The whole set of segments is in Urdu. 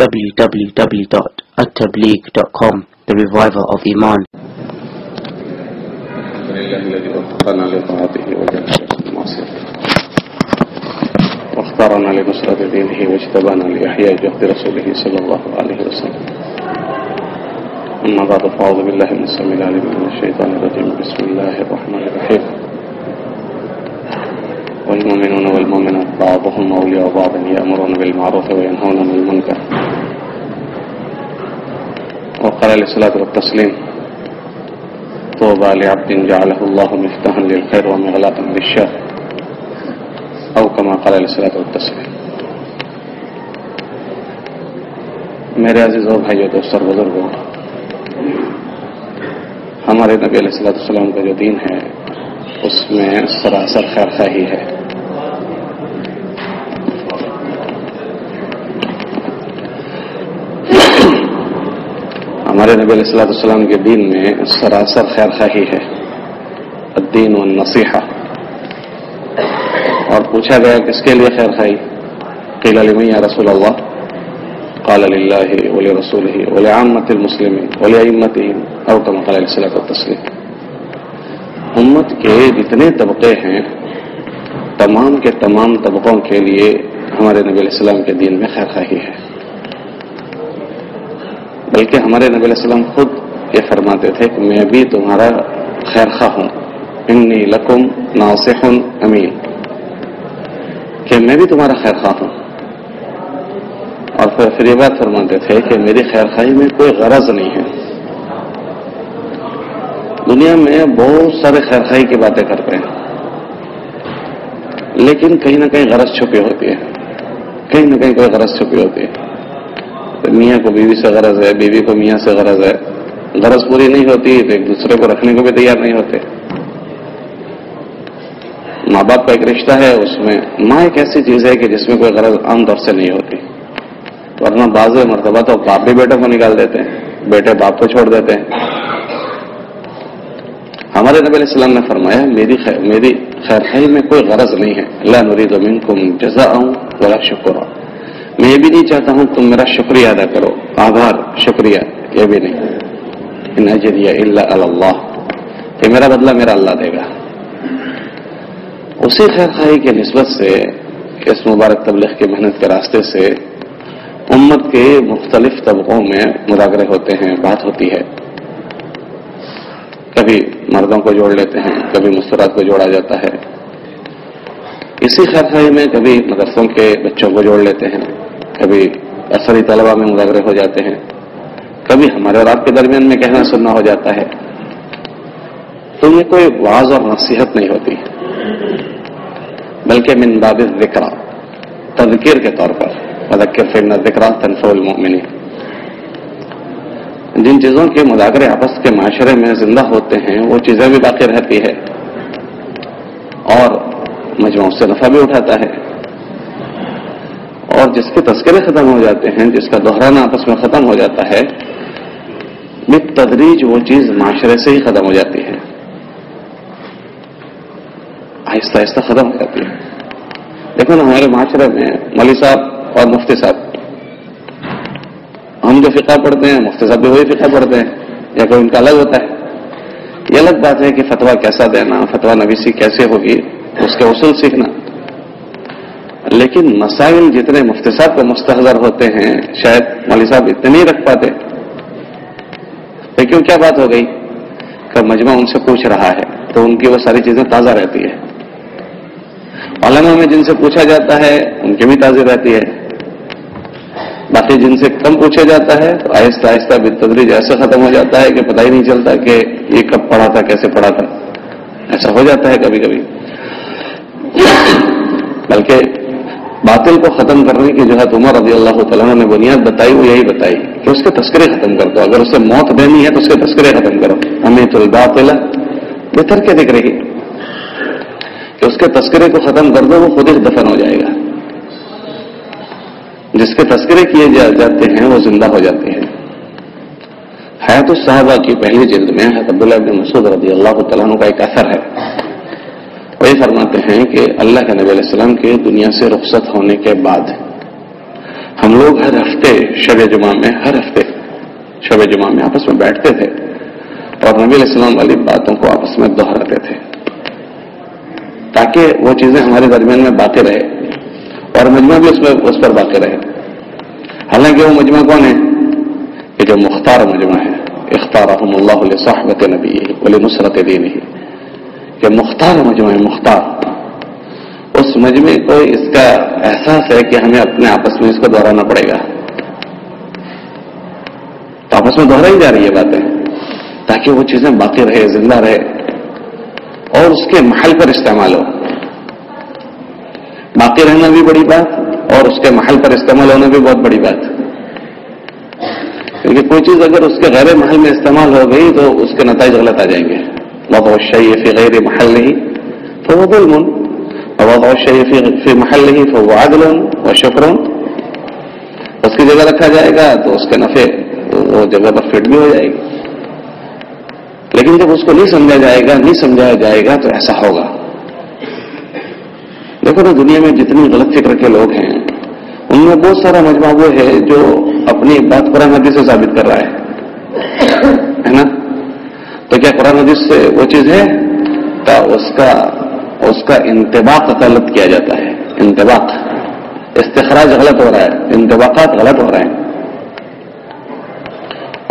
www.attableek.com, the reviver of Iman. الذي وفقنا لطاعته وجعلنا من معصيته واختارنا لنصرة دينه واجتبانا لإحياء جهد رسوله صلى الله عليه وسلم. أما بعد فأعوذ بالله من السميع العليم من الشيطان الرجيم. بسم الله الرحمن الرحيم. والمؤمنون والمؤمنات بعضهم أولياء بعض يأمرون بالمعروف وينهون عن المنكر. وقال عليه الصلاة والتسليم: طوبى لعبد جعله الله مفتاحا للخير ومغلاقا للشر، او كما قال علیہ الصلوۃ والتسلیم. میرے عزیزوں، بھائیوں، دوستوں، بزرگوں، ہمارے نبی علیہ الصلوۃ والسلام کا جو دین ہے اس میں سراسر خیر خواہی ہے. ہمارے نبی علیہ الصلوۃ والسلام کے دین میں سراسر خیر خواہی ہے. الدین والنصیحہ. اور پوچھا گیا کس کے لیے خیر خواہی؟ قیل لمن یا رسول اللہ؟ قال للہ ولرسولہ ولعامۃ المسلمین ولائمتہم، او کما قال علیہ الصلوۃ والتسلیم. امت کے جتنے طبقے ہیں تمام کے تمام طبقوں کے لیے ہمارے نبی علیہ السلام کے دین میں خیر خواہی ہے. بلکہ ہمارے نبی علیہ السلام خود یہ فرماتے تھے کہ میں بھی تمہارا خیر خواہ ہوں. انی لکم ناصح امین، کہ میں بھی تمہارا خیر خواہ ہوں. اور پھر یہ بات فرماتے تھے کہ میری خیر خواہی میں کوئی غرض نہیں ہے. دنیا میں بہت سارے خیر خواہی کی باتیں کرتے ہیں، لیکن کہیں نہ کہیں غرض چھپی ہوتی ہے، کہیں نہ کہیں کوئی غرض چھپی ہوتی ہے. میاں کو بیوی سے غرض ہے، بیوی کو میاں سے غرض ہے. غرض پوری نہیں ہوتی تو ایک دوسرے کو رکھنے کو بھی تیار نہیں ہوتے. ماں باپ کا ایک رشتہ ہے، اس میں ماں ایک ایسی چیز ہے کہ جس میں کوئی غرض عام طور سے نہیں ہوتی. ورنہ بعض مرتبہ تو باپ بھی بیٹے کو نکال دیتے ہیں، بیٹے باپ کو چھوڑ دیتے ہیں. ہمارے نبی علیہ السلام نے فرمایا میری خیر خواہی میں کوئی غرض نہیں ہے. لا نريد منكم جزاء ولا شکرا. میں یہ بھی نہیں چاہتا ہوں تم میرا شکریہ ادا کرو، آبھار، شکریہ، یہ بھی نہیں. ان اجریہ الا علی اللہ، کہ میرا بدلہ میرا اللہ دے گا. اسی خیر خواہی کی نسبت سے اس مبارک تبلیغ کی محنت کے راستے سے امت کے مختلف طبقوں میں مذاکرے ہوتے ہیں، بات ہوتی ہے. کبھی مردوں کو جوڑ لیتے ہیں، کبھی مستورات کو جوڑا جاتا ہے. اسی خیر خواہی میں کبھی مدرسوں کے بچوں کو جوڑ لیتے ہیں، کبھی عصری طلبہ میں مذاکرے ہو جاتے ہیں، کبھی ہمارے اور آپ کے درمیان میں کہنا سننا ہو جاتا ہے. تو یہ کوئی وعظ اور نصیحت نہیں ہوتی، بلکہ من باب الذکر، تذکیر کے طور پر. فذکر فإن الذکر تنفع المؤمنین. جن چیزوں کے مذاکرے آپس کے معاشرے میں زندہ ہوتے ہیں وہ چیزیں بھی باقی رہتی ہے اور مجموع سے نفع بھی اٹھاتا ہے. اور جس کے تذکرے ختم ہو جاتے ہیں، جس کا دہرانا آپس میں ختم ہو جاتا ہے، بالتدریج وہ چیز معاشرے سے ہی ختم ہو جاتی ہے، آہستہ آہستہ ختم ہو جاتی ہے. دیکھو نا، ہمارے معاشرے میں مولوی صاحب اور مفتی صاحب، ہم جو فقہ پڑھتے ہیں مفتی صاحب بھی وہی فقہ پڑھتے ہیں، یا کوئی ان کا الگ ہوتا ہے. یہ الگ بات ہے کہ فتویٰ کیسا دینا، فتویٰ نویسی کیسے ہوگی، اس کے اصول سیکھنا. لیکن مسائل جتنے مفتی صاحب کو مستحضر ہوتے ہیں شاید مولوی صاحب اتنے نہیں رکھ پاتے. لیکن کیا بات ہو گئی کہ مجمع ان سے پوچھ رہا ہے تو ان کی وہ ساری چیزیں تازہ رہتی ہے. علماء میں جن سے پوچھا جاتا ہے ان کی بھی تازی رہتی ہے. باقی جن سے کم پوچھا جاتا ہے تو آہستہ آہستہ بالتدریج ایسا ختم ہو جاتا ہے کہ پتہ ہی نہیں چلتا کہ یہ کب پڑھا تھا، کیسے پڑھا تھا. ایسا ہو جاتا ہے کبھی کبھی. بلکہ باطل کو ختم کرنے کی جو ہے عمر رضی اللہ تعالیٰ عنہ نے بنیاد بتائی، وہ یہی بتائی کہ اس کے تذکرے ختم کر دو. اگر اسے موت دینی ہے تو اس کے تذکرے ختم کرو. امیت الباطل بترک ذکرہ، کہ اس کے تذکرے کو ختم کر دو، وہ خود ہی دفن ہو جائے گا. جس کے تذکرے کیے جاتے ہیں وہ زندہ ہو جاتے ہیں. حیات الصحابہ کی پہلی جلد میں حضرت عبداللہ بن مسعود رضی اللہ تعالیٰ عنہ کا ایک اثر ہے. وہی فرماتے ہیں کہ اللہ کے نبی علیہ السلام کے دنیا سے رخصت ہونے کے بعد ہم لوگ ہر ہفتے شب جمعہ میں آپس میں بیٹھتے تھے اور نبی علیہ السلام والی باتوں کو آپس میں دہراتے تھے تاکہ وہ چیزیں ہمارے درمیان میں باقی رہے اور مجمع بھی اس پر باقی رہے. حالانکہ وہ مجمع کون ہے؟ کہ جو مختار مجمع ہے. اختارهم اللہ لصحبۃ نبیہ ولنصرۃ دینہ، کہ مختار مجمع ہے. مختار اس مجمع کو اس کا احساس ہے کہ ہمیں اپنے آپس میں اس کو دہرانا پڑے گا، تو آپس میں دہرائی جا رہی ہے باتیں تاکہ وہ چیزیں باقی رہے، زندہ رہے اور اس کے محل پر استعمال ہو. باقی رہنا بھی بڑی بات اور اس کے محل پر استعمال ہونا بھی بہت بڑی بات. کیونکہ کوئی چیز اگر اس کے غیر محل میں استعمال ہو گئی تو اس کے نتائج غلط آ جائیں گے. وضع الشيء في غير محله فهو ظلم ووضع الشيء في محله فهو عدل وشكر. اس کی جگہ رکھا جائے گا تو اس کے نفع وہ جگہ پر فٹ بھی ہو جائے گی. لیکن جب اس کو نہیں سمجھا جائے گا تو ایسا ہوگا. دیکھو نا، دنیا میں جتنی غلط فکر کے لوگ ہیں ان میں بہت سارا مجمع وہ ہے جو اپنی بات قرآن حدیث سے ثابت کر رہا ہے نا. تو کیا قرآن حدیث سے وہ چیز ہے؟ تو اس کا انطباق غلط کیا جاتا ہے. انطباق، استخراج غلط ہو رہا ہے، انطباقات غلط ہو رہے ہیں.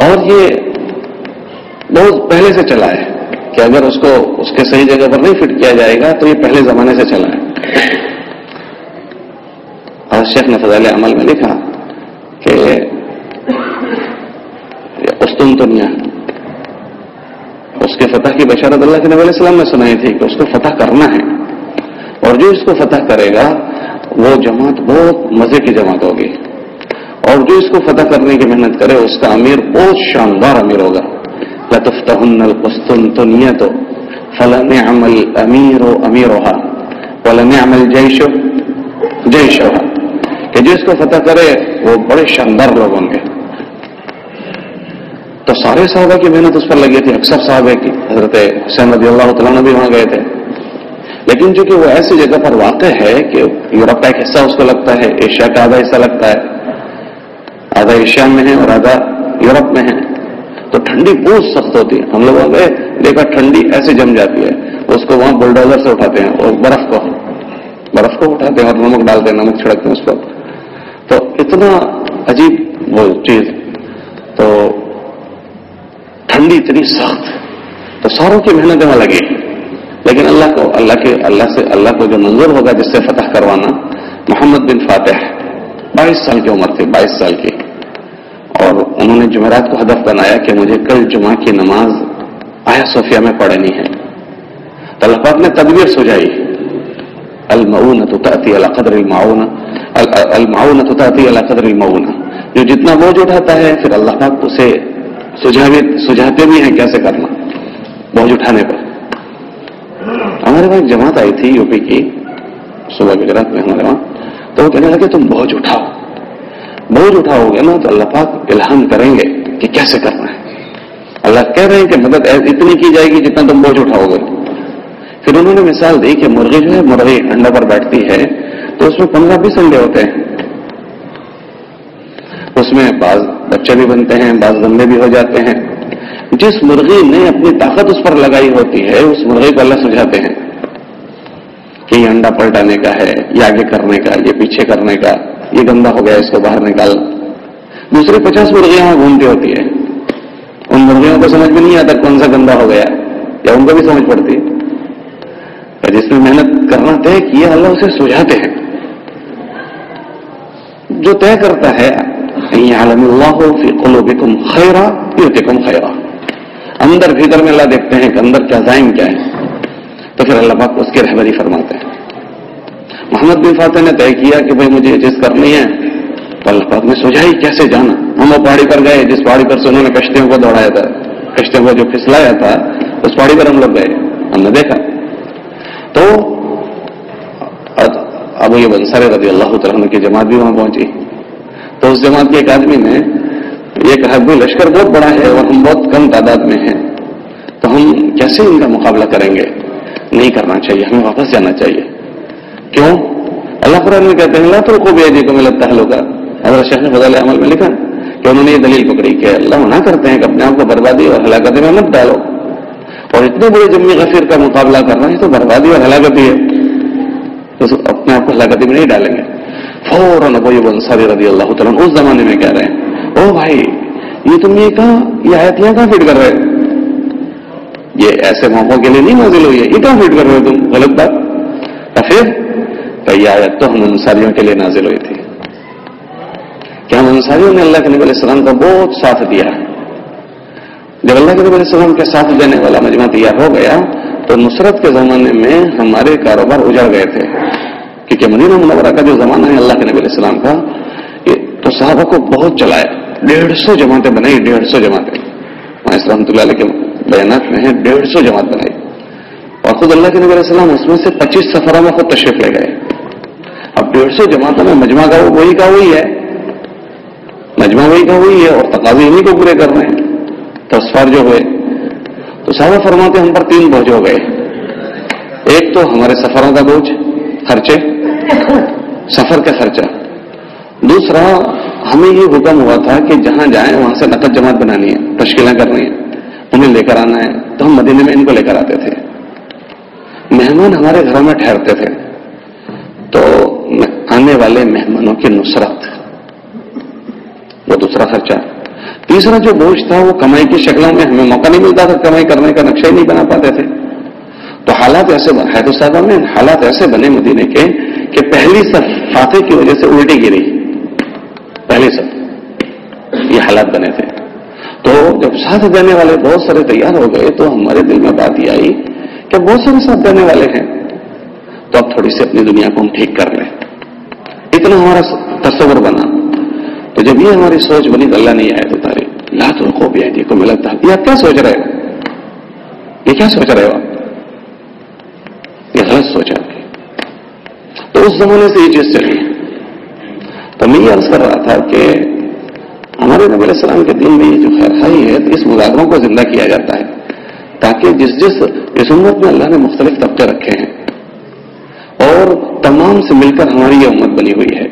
اور یہ بہت پہلے سے چلا ہے کہ اگر اس کو اس کے صحیح جگہ پر نہیں فٹ کیا جائے گا تو یہ پہلے زمانے سے چلا ہے. اور شیخ نے فضائل عمل میں لکھا کہ قسطنطنیہ، اس کے فتح کی بشارت اللہ کے نبی علیہ السلام نے سنائی تھی کہ اس کو فتح کرنا ہے، اور جو اس کو فتح کرے گا وہ جماعت بہت مزے کی جماعت ہوگی، اور جو اس کو فتح کرنے کی محنت کرے اس کا امیر بہت شاندار امیر ہوگا. لَتُفْتَحُنَّ الْقُسْطُنطُنِيَّةُ فَلَنِعْمَ الْأَمِيرُ أَمِيرُهَا وَلَنِعْمَ الْجَيْشُ جَيْشُهَا، کہ جو اس کو فتح کرے وہ بڑے شاندار لوگ ہوں گے. تو سارے صحابہ کی محنت اس پر لگی تھی، اکثر صحابہ کی. حضرت حسین رضی اللہ تعالیٰ عنہ بھی وہاں گئے تھے، لیکن چونکہ وہ ایسی جگہ پر واقع ہے کہ یورپ کا ایک حصہ اس کو لگتا ہے، ایشیا کا آدھا حصہ لگتا ہے، آدھا ایشیا میں ہے اور آدھا یورپ میں ہے، تو ٹھنڈی بہت سخت ہوتی ہے. ہم لوگوں نے دیکھا ٹھنڈی ایسے جم جاتی ہے، اس کو وہاں بلڈوزر سے اٹھاتے ہیں اور برف کو اٹھاتے ہیں اور نمک ڈالتے ہیں، نمک چھڑکتے ہیں اس پر. تو اتنا عجیب وہ چیز، تو ٹھنڈی اتنی سخت، تو ساروں کی محنت میں لگی. لیکن اللہ کو جو منظور ہوگا جس سے فتح کروانا. محمد بن فاتح 22 سال کی عمر تھی، 22 سال کی، اور انہوں نے جمعرات کو ہدف بنایا کہ مجھے کل جمعہ کی نماز آیا صوفیہ میں پڑھنی ہے. تو اللہ پاک نے تدبیر سجائی، المعونۃ تأتی علی قدر المعونہ، المعونۃ تأتی علی قدر المعونہ. جو جتنا بوجھ اٹھاتا ہے پھر اللہ پاک اسے سجھاتے بھی ہیں کیسے کرنا بوجھ اٹھانے پر. ہمارے وہاں ایک جماعت آئی تھی یو پی کی، صبح گجرات میں ہمارے وہاں، تو وہ کہنے لگے تم بوجھ اٹھاؤ گے نا تو اللہ پاک الہام کریں گے کہ کیسے کرنا ہے. اللہ کہہ رہے ہیں کہ مدد اتنی کی جائے گی جتنا تم بوجھ اٹھاؤ گے. پھر انہوں نے مثال دی کہ مرغی جو ہے، مرغی انڈا پر بیٹھتی ہے تو اس میں 15-20 انڈے ہوتے ہیں، اس میں بعض بچے بھی بنتے ہیں، بعض گندے بھی ہو جاتے ہیں. جس مرغی نے اپنی طاقت اس پر لگائی ہوتی ہے اس مرغی کو اللہ سجھاتے ہیں کہ یہ انڈا پلٹانے کا ہے، یہ آگے کرنے کا، یہ پیچھے کرنے کا، یہ گندا ہو گیا اس کو باہر نکالنا. دوسری 50 مرغیاں وہاں گھومتی ہوتی ہے، ان مرغیوں کو سمجھ میں نہیں آتا کون سا گندا ہو گیا، یا ان کو بھی سمجھ پڑتی ہے. جس میں محنت کرنا طے کیا اللہ اسے سجھاتے ہیں. جو طے کرتا ہے یعلم اللہ فی قلوبکم خیرا یؤتکم خیرا، اندر بھیتر میں اللہ دیکھتے ہیں کہ اندر کیا ذائم کیا ہے، تو پھر اللہ پاک اس کی رہبری فرماتے ہیں. محمد بن فاتح نے طے کیا کہ بھئی مجھے یہ چیز کرنی ہے، تو اللہ پاک نے سجھائی کیسے جانا. ہم وہ پہاڑی پر گئے جس پہاڑی پر سے انہوں نے کشتیوں کو دوڑایا تھا، کشتیوں کو جو پھسلایا تھا اس پہاڑی پر ہم لوگ گئے، ہم نے دیکھا. تو ابو ایوب انصاری رضی اللہ تعالیٰ عنہ کی جماعت بھی وہاں پہنچی. تو اس جماعت کے ایک آدمی نے یہ کہا کہ لشکر بہت بڑا ہے اور ہم بہت کم تعداد میں ہیں، تو ہم کیسے ان کا مقابلہ کریں گے؟ نہیں کرنا چاہیے، ہمیں واپس جانا چاہیے. کیوں؟ اللہ قرآن میں کہتے ہیں لا تلقوا بأيديكم إلى التهلكة، حضرت شیخ نے فضائل عمل میں لکھا کہ انہوں نے یہ دلیل پکڑی کہ اللہ منع کرتے ہیں کہ اپنے آپ کو بربادی اور ہلاکت میں مت ڈالو، اور اتنے بڑے جمی غفیر کا مقابلہ کرنا ہے تو بربادی اور ہلاکت ہی ہے، تو اپنے آپ کو ہلاکتی میں نہیں ڈالیں گے۔ فوراً ابو ایوب انصاری رضی اللہ تعالیٰ اس زمانے میں کہہ رہے ہیں، او بھائی یہ تم یہ آیت یہاں کہاں فٹ کر رہے ہو؟ یہ ایسے موقعوں کے لیے نہیں نازل ہوئی ہے، یہ کہاں فٹ کر رہے ہو تم؟ غلط بات۔ تو پھر یہ آیت تو ہم انصاریوں کے لیے نازل ہوئی تھی کہ ہم انصاریوں نے اللہ کے نبی علیہ السلام کا بہت ساتھ دیا۔ جب اللہ کے نبی علیہ السلام کے ساتھ دینے والا مجمع تیار ہو گیا تو نصرت کے زمانے میں ہمارے کاروبار اجڑ گئے تھے، کیونکہ مدینہ منورہ کا جو زمانہ ہے اللہ کے نبی علیہ السلام کا، تو صحابہ کو بہت چلایا، 150 جماعتیں بنائی، 150 جماعتیں، اس رحمۃ اللہ علیہ کے بیانات میں ہیں 150 جماعت بنائی، اور خود اللہ کے نبی علیہ السلام اس میں سے 25 سفروں میں خود تشریف لے گئے۔ اب 150 جماعتوں میں مجمع کا وہی ہے، مجمع وہی کا وہی ہے، اور تقاضے انہیں کو پورے کر رہے ہیں۔ تو اسفار جو ہوئے تو صحابہ فرماتے ہم پر 3 بوجھ ہو گئے، ایک تو ہمارے سفروں کا بوجھ، خرچے، سفر کا خرچہ، دوسرا ہمیں یہ حکم ہوا تھا کہ جہاں جائیں وہاں سے نقد جماعت بنانی ہے، تشکیلیں کرنی ہے، انہیں لے کر آنا ہے، تو ہم مدینے میں ان کو لے کر آتے تھے، مہمان ہمارے گھروں میں ٹھہرتے تھے، تو آنے والے مہمانوں کی نصرت، وہ دوسرا خرچہ، تیسرا جو بوجھ تھا وہ کمائی کی شکلوں میں ہمیں موقع نہیں ملتا تھا، کمائی کرنے کا نقشہ ہی نہیں بنا پاتے تھے، تو حالات ایسے حید الصحابہ میں حالات ایسے بنے مدینے کے کہ پہلی صف فاتح کی وجہ سے الٹی گری، پہلی صف، یہ حالات بنے تھے۔ تو جب ساتھ دینے والے بہت سارے تیار ہو گئے تو ہمارے دل میں بات یہ آئی کہ بہت سارے ساتھ دینے والے ہیں، تو اب تھوڑی سی اپنی دنیا کو ہم ٹھیک کر لیں، اتنا ہمارا تصور بنا۔ تو جب یہ ہماری سوچ بنی تو اللہ نے یہ آیت اتاری، لا تلقوا بأيديكم إلى التهلكة۔ یہ آپ کیا سوچ رہے ہو؟ یہ کیا سوچ رہے ہو؟ یہ غلط سوچ ہے۔ تو اس زمانے سے یہ چیز چلی، تو میں یہ عرض کر رہا تھا کہ ہمارے نبی علیہ السلام کے دین میں یہ جو خیر خواہی ہے اس مذاکروں کو زندہ کیا جاتا ہے، تاکہ اس امت میں اللہ نے مختلف طبقے رکھے ہیں اور تمام سے مل کر ہماری یہ امت بنی ہوئی ہے،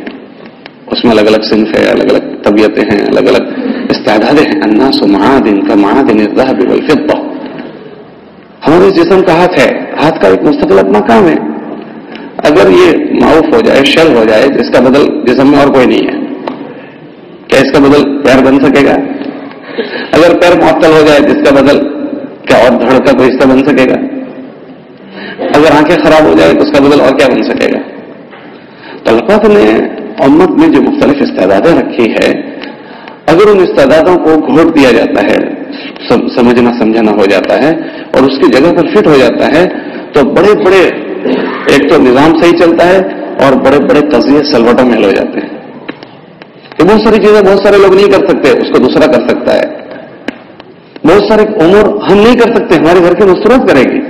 اس میں الگ الگ صنف ہے، الگ الگ طبیعتیں ہیں، الگ الگ استعدادیں ہیں۔ الناس معادن كمعادن الذهب والفضة۔ ہمارے جسم کا ہاتھ ہے، ہاتھ کا ایک مستقل اپنا کام ہے، اگر یہ معروف ہو جائے، شل ہو جائے تو اس کا بدل جسم میں اور کوئی نہیں ہے، کیا اس کا بدل پیر بن سکے گا؟ اگر پیر معطل ہو جائے تو اس کا بدل کیا اور دھڑ کا کوئی حصہ بن سکے گا؟ اگر آنکھیں خراب ہو جائے تو اس کا بدل اور کیا بن سکے گا؟ تو اللہ نے امت میں جو مختلف استعدادیں رکھی ہے، اگر ان استعدادوں کو گھوٹ دیا جاتا ہے، سمجھنا سمجھنا ہو جاتا ہے اور اس کی جگہ پر فٹ ہو جاتا ہے، تو بڑے بڑے ایک تو نظام صحیح چلتا ہے اور بڑے بڑے قضیے سلوٹوں میں حل ہو جاتے ہیں۔ کہ بہت ساری چیزیں بہت سارے لوگ نہیں کر سکتے، اس کو دوسرا کر سکتا ہے۔ بہت سارے امور ہم نہیں کر سکتے، ہمارے گھر کی مستورات کرے گی۔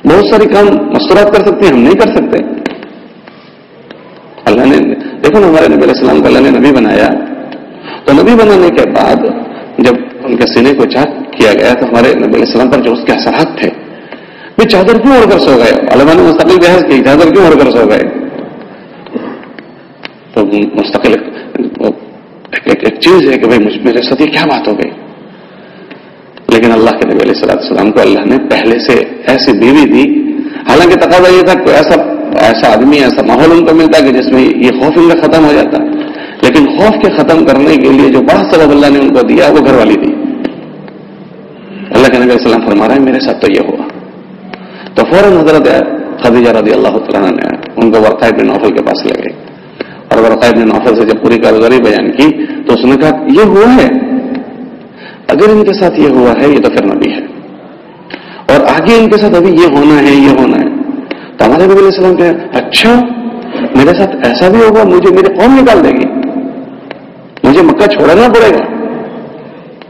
بہت ساری کام مستورات کر سکتے ہیں، ہم نہیں کر سکتے۔ اللہ نے دیکھو نا، ہمارے نبی علیہ السلام کو اللہ نے نبی بنایا، تو نبی بنانے کے بعد جب ان کے سینے کو چاک کیا گیا تو ہمارے نبی علیہ السلام پر جو اس کے اثرات تھے، وہ چادر کیوں اڑ کر سو گئے؟ علماء نے مستقل بحث کی، چادر کیوں اڑ کر سو گئے؟ تو مستقل ایک چیز ہے کہ بھائی میرے ساتھ یہ کیا بات ہو گئی، لیکن اللہ کے نبی علیہ السلام کو اللہ نے پہلے سے ایسی بیوی دی، حالانکہ تقاضا یہ تھا کہ ایسا آدمی، ایسا ماحول ان کو ملتا کہ جس میں یہ خوف ان کا ختم ہو جاتا، لیکن خوف کے ختم کرنے کے لیے جو بڑا سبب اللہ نے ان کو دیا وہ گھر والی دی۔ اللہ کے نبی علیہ السلام فرما رہے ہیں میرے ساتھ تو یہ ہوا، تو فوراً حضرت خدیجہ رضی اللہ تعالیٰ نے ان کو ورقہ بن نوفل کے پاس لے گئے، اور ورقہ بن نوفل سے جب پوری کارگزاری بیان کی تو اس نے کہا یہ ہوا ہے، اگر ان کے ساتھ یہ ہوا ہے یہ تو پھر نبی ہے، اور آگے ان کے ساتھ ابھی یہ ہونا ہے، یہ ہونا ہے۔ تو ہمارے نبی علیہ السلام کہا اچھا میرے ساتھ ایسا بھی ہوگا، مجھے میری قوم نکال دے گی، مجھے مکہ چھوڑنا پڑے گا،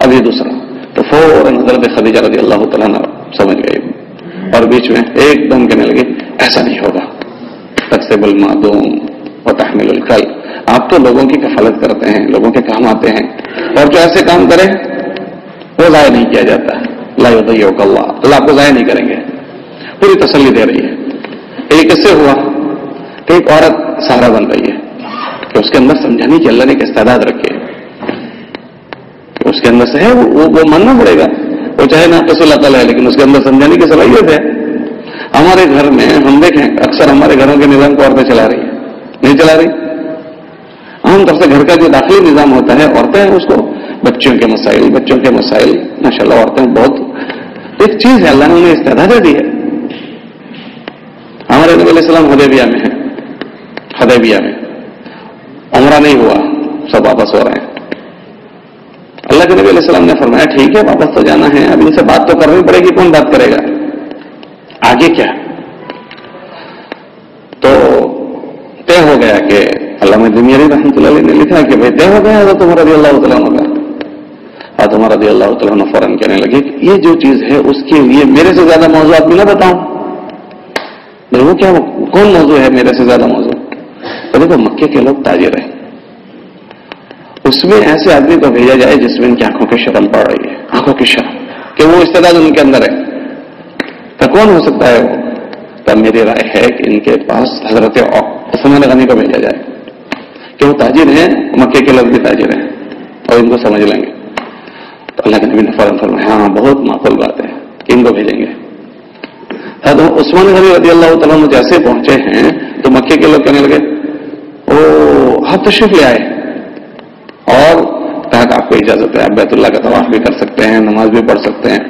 اب یہ دوسرا۔ تو فوراً حضرت خدیجہ رضی اللہ تعالیٰ عنہ سمجھ گئے اور بیچ میں ایک دم کہنے لگے ایسا نہیں ہوگا، تکسب المعدوم وتحمل الکل، آپ تو لوگوں کی کفالت کرتے ہیں، لوگوں کے کام آتے ہیں، اور جو ایسے کام کرے وہ ضائع نہیں کیا جاتا، لا یضیعک اللہ، اللہ آپ کو ضائع نہیں کریں گے، پوری تسلی دے رہی ہے۔ یہ کس سے ہوا کہ ایک عورت سہارا بن رہی ہے، کہ اس کے اندر سمجھانے کی اللہ نے ایک استعداد رکھی ہے، اس کے اندر سے ہے وہ ماننا پڑے گا، وہ چاہے نہ تو اللہ تعالیٰ ہے لیکن اس کے اندر سمجھانے کی صلاحیت ہے. ہمارے گھر میں ہم دیکھیں اکثر ہمارے گھروں کے نظام کو عورتیں چلا رہی ہیں، نہیں چلا رہی. عام طور سے گھر کا جو داخلی نظام ہوتا ہے عورتیں ہیں اس کو، بچوں کے مسائل ماشاءاللہ عورتیں بہت ایک چیز ہے، اللہ نے انہیں استعداد دی ہے. ہمارے نبی علیہ السلام حدیبیہ میں ہیں، حدیبیہ میں عمرہ نہیں ہوا، سب واپس ہو رہے ہیں. اللہ کے نبی علیہ السلام نے فرمایا ٹھیک ہے واپس تو جانا ہے، اب ان سے بات تو کرنی پڑے گی، کون بات کرے گا، آگے کیا. تو طے ہو گیا کہ علامہ دمیری رحمۃ اللہ علیہ نے لکھا کہ بھائی طے ہو گیا حضرت عمر رضی اللہ تعالیٰ عنہ کا. حضرت عمر رضی اللہ تعالیٰ عنہ فوراً کہنے لگے کہ یہ جو چیز ہے اس کے لیے میرے سے زیادہ موضوع آپ کو نہ بتاؤں. وہ کیا کون موضوع ہے میرے سے زیادہ موضوع؟ تو دیکھو مکے کے لوگ تاجر ہیں، اس میں ایسے آدمی کو بھیجا جائے جس میں ان کی آنکھوں کی شرم پڑ رہی ہے، آنکھوں کی شرم کہ وہ استعداد ان کے اندر ہے. تو کون ہو سکتا ہے وہ؟ تب میری رائے ہے کہ ان کے پاس حضرت عثمان غنی کو بھیجا جائے کہ وہ تاجر ہیں، مکے کے لوگ بھی تاجر ہیں اور ان کو سمجھ لیں گے. تو اللہ کے نبی نے فوراً فرمایا ہاں بہت معقول بات ہے کہ ان کو بھیجیں گے. حضرت عثمان غنی رضی اللہ تعالیٰ عنہ جیسے پہنچے ہیں تو مکے کے لوگ کہنے لگے او آپ تشریف لے آئے، اور کہا کہ آپ کو اجازت ہے آپ بیت اللہ کا طواف بھی کر سکتے ہیں، نماز بھی پڑھ سکتے ہیں.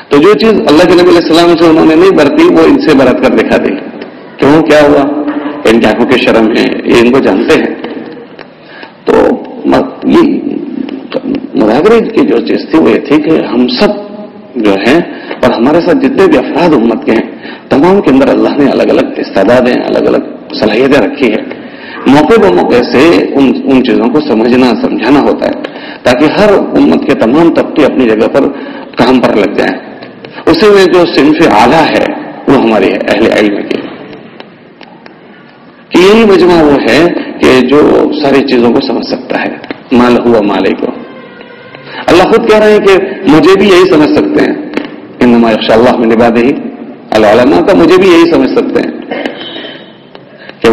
تو جو چیز اللہ کے نبی علیہ السلام سے انہوں نے نہیں برتی وہ ان سے برت کر دکھا دی. کیوں کیا ہوا؟ ان کی آنکھوں کی شرم ہے، یہ ان کو جانتے ہیں. تو یہ مذاکرے کی جو چیز تھی وہ یہ تھی کہ ہم سب جو ہیں اور ہمارے ساتھ جتنے بھی افراد امت کے ہیں تمام کے اندر اللہ نے الگ الگ استعدادیں الگ الگ صلاحیتیں رکھی ہے. موقع بہ موقع سے ان چیزوں کو سمجھنا سمجھانا ہوتا ہے تاکہ ہر امت کے تمام طبقے اپنی جگہ پر کام پر لگ جائیں. اسی میں جو صنف اعلیٰ ہے وہ ہماری ہے اہل علم کی، کہ یہی مجمع وہ ہے کہ جو ساری چیزوں کو سمجھ سکتا ہے. مال ہوا مالے کو اللہ خود کہہ رہے ہیں کہ مجھے بھی یہی سمجھ سکتے ہیں، انما یخشی اللہ من عبادہ العلماء کا مجھے بھی یہی سمجھ سکتے ہیں کہ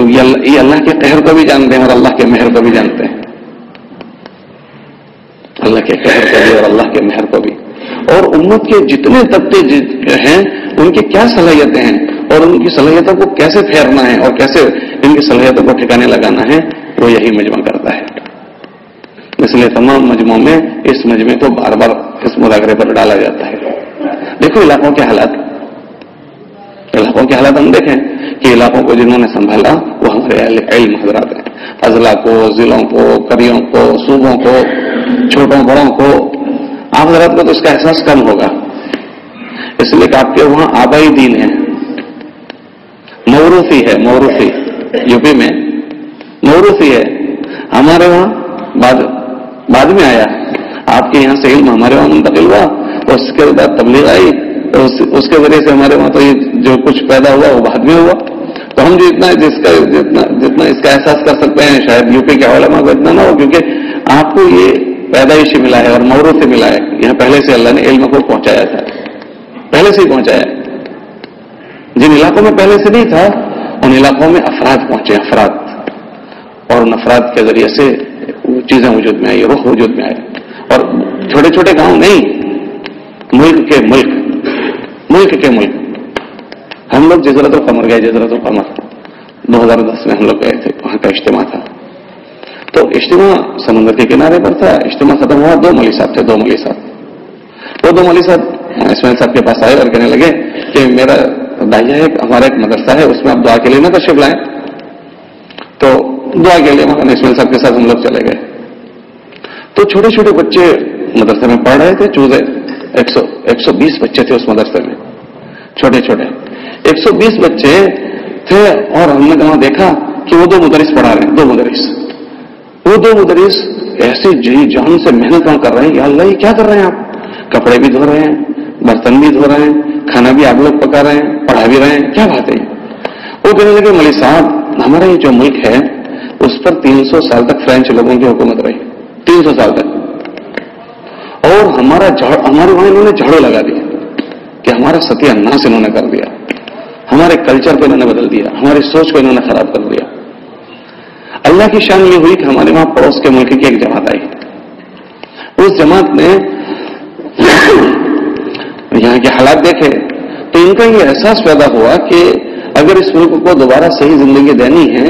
یہ اللہ کے قہر کو بھی جانتے ہیں اور اللہ کے مہر کو بھی جانتے ہیں، اللہ کے قہر کو بھی اور اللہ کے مہر کو بھی. اور امت کے جتنے طبقے ہیں ان کی کیا صلاحیتیں ہیں اور ان کی صلاحیتوں کو کیسے پھیرنا ہے اور کیسے ان کی صلاحیتوں کو ٹھکانے لگانا ہے وہ یہی مجمع کرتا ہے. اس لیے تمام مجموعوں میں اس مجمع کو بار بار اس مذاکرے پر ڈالا جاتا ہے. دیکھو علاقوں کے حالات ہم دیکھیں کہ علاقوں کو جنہوں نے سنبھالا وہ ہمارے علم حضرات ہیں. اضلاع کو، ضلعوں کو، قریوں کو، صوبوں کو، چھوٹوں بڑوں کو، آپ حضرات کو تو اس کا احساس کم ہوگا اس لیے کہ آپ کے وہاں آبائی دین ہے، موروثی ہے، موروثی یو پی میں موروثی ہے. ہمارے وہاں بعد میں آیا، آپ کے یہاں سے علم ہمارے وہاں منتقل ہوا، اس کے بعد تبلیغ آئی، اس کے ذریعے سے ہمارے وہاں تو یہ جو کچھ پیدا ہوا وہ بعد میں ہوا. تو ہم جو جتنا اس کا احساس کر سکتے ہیں شاید یو پی کے علماء کو اتنا نہ ہو، کیونکہ آپ کو یہ پیدائشی ملا ہے اور موروث سے ملا ہے. یہاں پہلے سے اللہ نے علم کو پہنچایا تھا، پہلے سے ہی پہنچایا. جن علاقوں میں پہلے سے نہیں تھا ان علاقوں میں افراد پہنچے، افراد، اور ان افراد کے ذریعے سے چیزیں وجود میں آئی، روح وجود میں آئے. اور چھوٹے چھوٹے گاؤں نہیں، ملک کے ملک. ہم لوگ جزیرۃ القمر گئے، جزیرۃ القمر 2010 میں ہم لوگ گئے تھے، وہاں کا اجتماع تھا. تو اجتماع سمندر کے کنارے پر تھا. اجتماع ختم ہوا، 2 مولوی صاحب تھے، 2 مولوی صاحب. وہ 2 مولوی صاحب اسماعیل صاحب کے پاس آئے اور کہنے لگے کہ میرا دائیا ہے، ہمارا ایک مدرسہ ہے، اس میں آپ دعا کے لیے نہ تشریف لائیں. تو دعا کے لیے مولانا اسماعیل صاحب کے ساتھ ہم لوگ چلے گئے. تو چھوٹے چھوٹے بچے مدرسے میں پڑھ رہے تھے، چوزے 120 بچے تھے اس مدرسے میں، چھوٹے چھوٹے 120 بچے تھے. اور ہم نے وہاں دیکھا کہ وہ 2 مدرس پڑھا رہے ہیں، 2 مدرس. وہ 2 مدرس ایسے جی جان سے محنت کر رہے ہیں. یا اللہ یہ کیا کر رہے ہیں آپ؟ کپڑے بھی دھو رہے ہیں، برتن بھی دھو رہے ہیں، کھانا بھی آپ لوگ پکا رہے ہیں، پڑھا بھی رہے ہیں، کیا بات ہے؟ وہ کہنے لگے مولوی صاحب ہمارا یہ جو ملک ہے اس پر 300 سال تک فرینچ لوگوں کی حکومت رہی، 300 سال تک. اور ہمارے وہاں انہوں نے جھاڑو لگا دیا کہ ہمارا ستیہ ناش انہوں نے کر دیا، ہمارے کلچر کو انہوں نے بدل دیا، ہماری سوچ کو انہوں نے خراب کر دیا. اللہ کی شان یہ ہوئی کہ ہمارے وہاں پڑوس کے ملک کی ایک جماعت آئی. اس جماعت نے یہاں کے حالات دیکھے تو ان کا یہ احساس پیدا ہوا کہ اگر اس ملک کو دوبارہ صحیح زندگی دینی ہے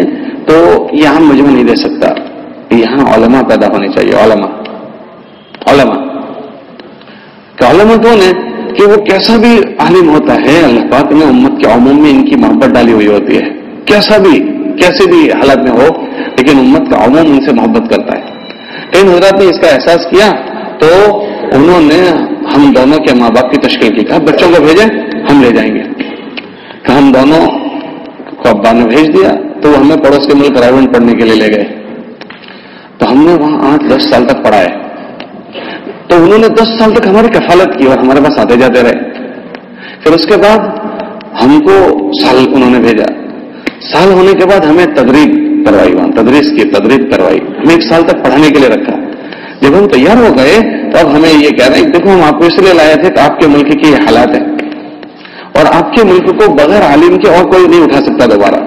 تو یہاں مجمع نہیں دے سکتا, یہاں علماء پیدا ہونے چاہیے. علماء علماء کون ہے کہ وہ کیسا بھی عالم ہوتا ہے, اللہ پاک نے امت کے عموم میں ان کی محبت ڈالی ہوئی ہوتی ہے, کیسے بھی حالت میں ہو, لیکن امت کا عموم ان سے محبت کرتا ہے. ان حضرات نے اس کا احساس کیا تو انہوں نے ہم دونوں کے ماں باپ کی تشکیل کی, کہا بچوں کو بھیجیں ہم لے جائیں گے. کہ ہم دونوں کو ابا نے بھیج دیا تو وہ ہمیں پڑوس کے ملک راون پڑھنے کے لیے لے گئے. تو ہم نے وہاں 8-10 سال تک پڑھا ہے. تو انہوں نے 10 سال تک ہماری کفالت کی اور ہمارے پاس آتے جاتے رہے. پھر اس کے بعد ہم کو سال انہوں نے بھیجا. سال ہونے کے بعد ہمیں تدریب کروائی, وہاں تدریب کروائی, ہمیں 1 سال تک پڑھانے کے لیے رکھا. جب ہم تیار ہو گئے تو اب ہمیں یہ کہہ رہے ہیں دیکھو ہم آپ کو اس لیے لائے تھے کہ آپ کے ملک کی یہ حالات ہے اور آپ کے ملک کو بغیر عالم کے اور کوئی نہیں اٹھا سکتا دوبارہ,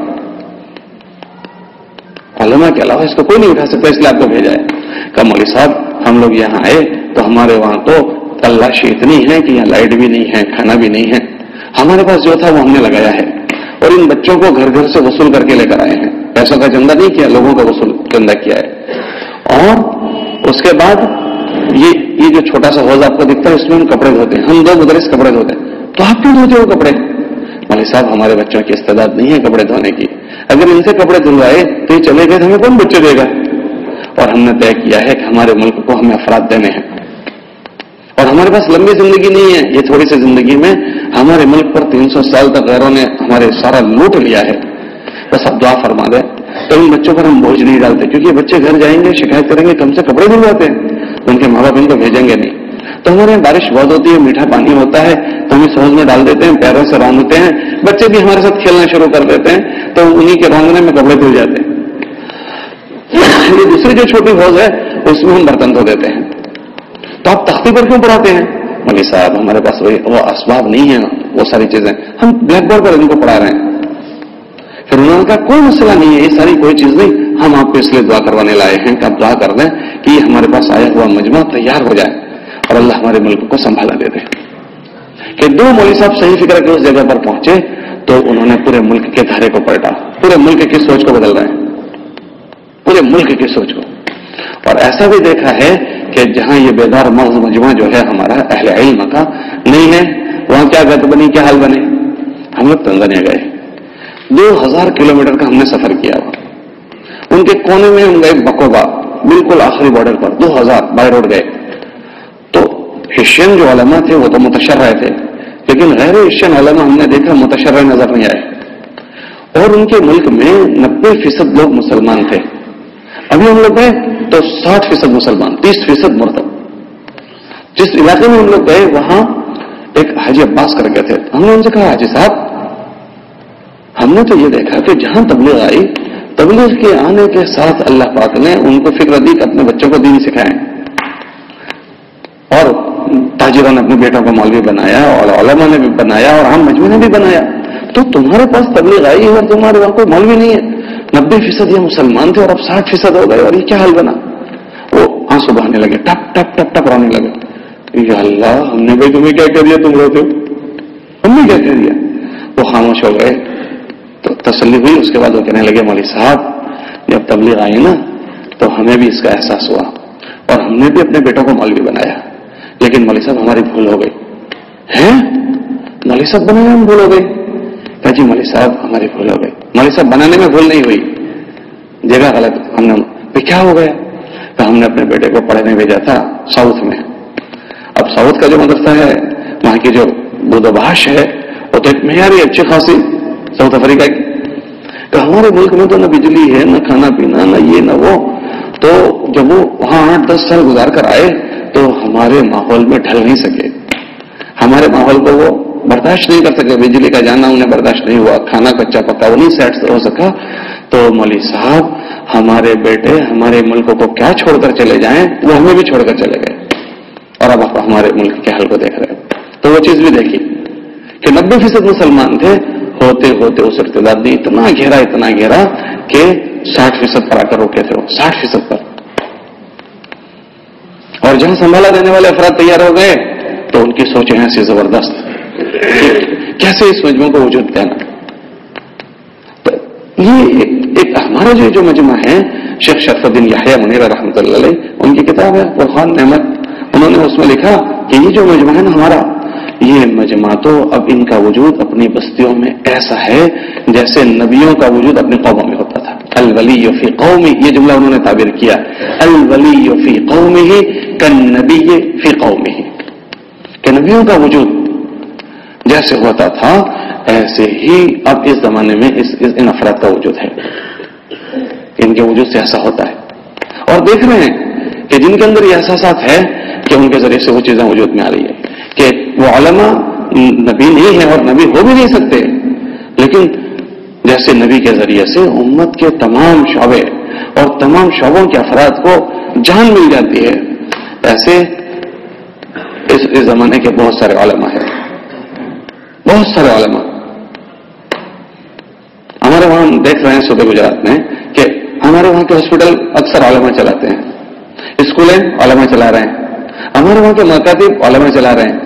علماء کے علاوہ اس کو کوئی نہیں اٹھا سکتا, اس لیے آپ کو بھیجا ہے. کہ مولوی صاحب ہم لوگ یہاں آئے تو ہمارے وہاں تو تلاشی اتنی ہے کہ یہاں لائٹ بھی نہیں ہے, کھانا بھی نہیں ہے. ہمارے پاس جو تھا وہ ہم نے لگایا ہے اور ان بچوں کو گھر گھر سے وصول کر کے لے کر آئے ہیں. پیسوں کا چندہ نہیں کیا, لوگوں کا وصول چندہ کیا ہے. اور اس کے بعد یہ جو چھوٹا سا حوض آپ کو دکھتا ہے اس میں ہم کپڑے دھوتے ہیں, ہم 2 مدرس کپڑے دھوتے ہیں. تو آپ کیوں دھوتے ہو کپڑے؟ مولوی صاحب ہمارے بچوں کی استعداد نہیں ہے کپڑے دھونے کی, اگر ان سے کپڑے دھلوائے تو یہ چلے گئے تو ہمیں کون بچے دے گا. اور ہم نے طے کیا ہے کہ ہمارے ملک کو ہمیں افراد دینے ہیں اور ہمارے پاس لمبی زندگی نہیں ہے. یہ تھوڑی سی زندگی میں ہمارے ملک پر 300 سال تک غیروں نے ہمارے سارا لوٹ لیا ہے. بس اب دعا فرما دیں. تو ان بچوں پر ہم بوجھ نہیں ڈالتے کیونکہ بچے گھر جائیں گے شکایت کریں گے کم سے کپڑے دھلواتے ہیں, ان کے ماں باپ ان کو بھیجیں گے نہیں. تو ہمارے یہاں بارش بہت ہوتی ہے, میٹھا پانی ہوتا ہے تو ہم اس حوض میں ڈال دیتے ہیں, پیروں سے رونگتے ہیں, بچے بھی ہمارے ساتھ کھیلنا شروع کر دیتے ہیں تو انہی کے رونگنے میں کپڑے دھل جاتے ہیں. یہ دوسری جو چھوٹی حوض ہے اس میں ہم برتن دھو دیتے ہیں. تو آپ تختی پر کیوں پڑھاتے ہیں؟ مولوی صاحب ہمارے پاس وہ اسباب نہیں ہے, وہ ساری چیزیں ہم بلیک بورڈ پر ان کو پڑھا رہے ہیں. پھر انہوں نے کہا کوئی مسئلہ نہیں ہے, یہ ساری کوئی چیز نہیں, ہم آپ کو اس لیے دعا کروانے لائے ہیں کہ آپ دعا کر دیں کہ یہ ہمارے پاس آیا ہوا مجمع تیار ہو جائے اور اللہ ہمارے ملک کو سنبھالا دے دے. کہ 2 مولوی صاحب صحیح فکر کے اس جگہ پر پہنچے تو انہوں نے پورے ملک کے دھارے کو پلٹا, پورے ملک کی سوچ کو بدل رہے ہیں, پورے ملک کی سوچ کو. اور ایسا بھی دیکھا ہے کہ جہاں یہ بیدار مغز مجمع جو ہے ہمارا اہل علم کا نہیں ہے, وہاں کیا گت بنی, کیا حال بنے. ہم لوگ تنزانیہ گئے, 2000 کلومیٹر کا ہم نے سفر کیا. ان کے کونے میں ہم گئے بکوبا, بالکل آخری بارڈر پر 2000 بائی روڈ گئے. تو ایشین جو علماء تھے وہ تو متشرع تھے, لیکن غیر ایشین علماء ہم نے دیکھا متشرع نظر نہیں آئے. اور ان کے ملک میں 90% لوگ مسلمان تھے. ابھی ہم لوگ گئے تو 60% مسلمان, 30% مرتد. جس علاقے میں ہم لوگ گئے وہاں ایک حاجی عباس کر کے تھے. ہم نے ان سے کہا حاجی صاحب ہم نے تو یہ دیکھا کہ جہاں تبلیغ آئی, تبلیغ کے آنے کے ساتھ اللہ پاک نے ان کو فکر دی کہ اپنے بچوں کو دین سکھائیں, اور تاجروں نے اپنے بیٹوں کو مولوی بنایا اور علماء نے بھی بنایا اور عام مجمع نے بھی بنایا. تو تمہارے پاس تبلیغ آئی اور تمہارے وہاں کوئی مولوی نہیں ہے. 90% یہ مسلمان تھے اور اب 60% ہو گئے, اور یہ کیا حال بنا. وہ آنسو بہانے لگے, ٹپ ٹپ ٹپ ٹپ رونے لگے. یا اللہ ہم نے بھائی تمہیں کیا کر دیا, تم روتے ہو, ہم نے کیا کر دیا. وہ خاموش ہو گئے. تو تسلی ہوئی. اس کے بعد وہ کہنے لگے مولوی صاحب جب تبلیغ آئی نا تو ہمیں بھی اس کا احساس ہوا اور ہم نے بھی اپنے بیٹوں کو مولوی بنایا, لیکن مولوی صاحب ہماری بھول ہو گئی. ہیں مولوی صاحب بنایا ہم بھول ہو گئی. کہا جی مولوی صاحب ہماری بھول ہو گئی. مولوی صاحب بنانے میں بھول نہیں ہوئی, جگہ غلط. ہم نے کیا ہو گیا. تو ہم نے اپنے بیٹے کو پڑھنے بھیجا تھا ساؤتھ میں. اب ساؤتھ کا جو مدرسہ ہے وہاں کی جو بودباش ہے وہ تو ایک معیاری اچھی خاصی ساؤتھ افریقہ کی. تو ہمارے ملک میں تو نہ بجلی ہے, نہ کھانا پینا, نہ یہ نہ وہ. تو جب وہ وہاں 8-10 سال گزار کر آئے تو ہمارے ماحول میں ڈھل نہیں سکے. ہمارے ماحول کو وہ برداشت نہیں کر سکے. بجلی کا جانا انہیں برداشت نہیں ہوا, کھانا کچا پکا وہ نہیں سیٹ ہو سکا. تو مولوی صاحب ہمارے بیٹے ہمارے ملک کو کیا چھوڑ کر چلے جائیں, وہ ہمیں بھی چھوڑ کر چلے گئے. اور اب آپ ہمارے ملک کے حال کو دیکھ رہے ہیں. تو وہ چیز بھی دیکھی کہ 90% مسلمان تھے, ہو ہوتے ہوتے اس ارتداد نے اتنا گہرا کہ 60% پر آ کر روکے تھے وہ 60% پر. اور جہاں سنبھالا دینے والے افراد تیار ہو گئے تو ان کی سوچیں ایسی زبردست کیسے اس مجموعے کو وجود دینا. تو یہ ایک ہمارا جو مجمع ہے شیخ شرف الدین یحییٰ منیر رحمۃ اللہ علیہ ان کی کتاب ہے فرقان نعمت, انہوں نے اس میں لکھا کہ یہ جو مجمع ہے نا ہمارا, یہ مجمع تو اب ان کا وجود اپنی بستیوں میں ایسا ہے جیسے نبیوں کا وجود اپنی قوموں میں ہوتا تھا. الولی فی قومہ, یہ جملہ انہوں نے تعبیر کیا, الولی فی قومہ کالنبی فی قومہ, کہ نبیوں کا وجود جیسے ہوتا تھا ایسے ہی اب اس زمانے میں ان افراد کا وجود ہے, ان کے وجود سے ایسا ہوتا ہے. اور دیکھ رہے ہیں کہ جن کے اندر یہ احساسات ہے کہ ان کے ذریعے سے وہ چیزیں وجود میں آ رہی ہے کہ وہ علماء نبی نہیں ہے اور نبی ہو بھی نہیں سکتے, لیکن جیسے نبی کے ذریعے سے امت کے تمام شعبے اور تمام شعبوں کے افراد کو جان مل جاتی ہے, ایسے اس زمانے کے بہت سارے علماء ہیں, بہت سارے علماء. ہمارے وہاں دیکھ رہے ہیں صوبے گجرات میں کہ ہمارے وہاں کے ہاسپٹل اکثر علماء چلاتے ہیں, اسکولیں علماء چلا رہے ہیں, ہمارے وہاں کے مکاتب علماء چلا رہے ہیں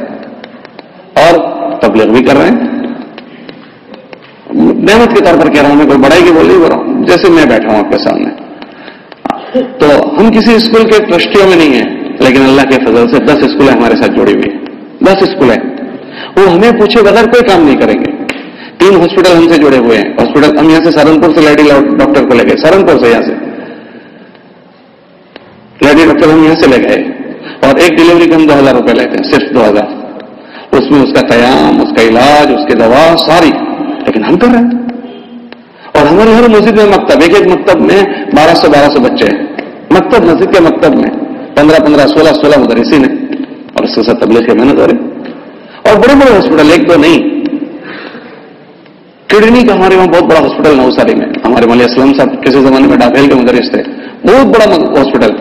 اور تبلیغ بھی کر رہے ہیں. نعمت کے طور پر کہہ رہا ہوں, میں کوئی بڑائی کی بول نہیں رہا ہوں, جیسے میں بیٹھا ہوں آپ کے سامنے. تو ہم کسی اسکول کے ٹرسٹیوں میں نہیں ہیں, لیکن اللہ کے فضل سے 10 اسکولیں ہمارے ساتھ جڑی ہوئی ہیں, 10 اسکولیں. وہ ہمیں پوچھے بغیر کوئی کام نہیں کریں گے. 3 ہاسپٹل ہم سے جڑے ہوئے ہیں. ہاسپٹل ہم یہاں سے سہارنپور سے لیڈی ڈاکٹر کو لے گئے, سہارنپور سے یہاں سے لیڈی ڈاکٹر ہم یہاں سے لے گئے, اور ایک ڈلیوری کے ہم 2000 روپے لیتے ہیں, صرف 2000. اس میں اس کا قیام, اس کا علاج, اس کی دوا ساری, لیکن ہم کر رہے ہیں. اور ہمارے ہر مسجد میں مکتب, ایک مکتب میں 1200 بچے ہیں. مکتب, مسجد کے مکتب میں 15 16 مدرسین ہیں, اور اس کے ساتھ تبلیغ کی محنت ہو رہی. اور بڑے بڑے ہاسپٹل, ایک دو نہیں. کڈنی کا ہمارے وہاں بہت بڑا ہاسپٹل نوساری میں, ہمارے مولانا اسلام صاحب کسی زمانے میں ڈابھیل کے مدرس تھے, بہت بڑا ہاسپٹل.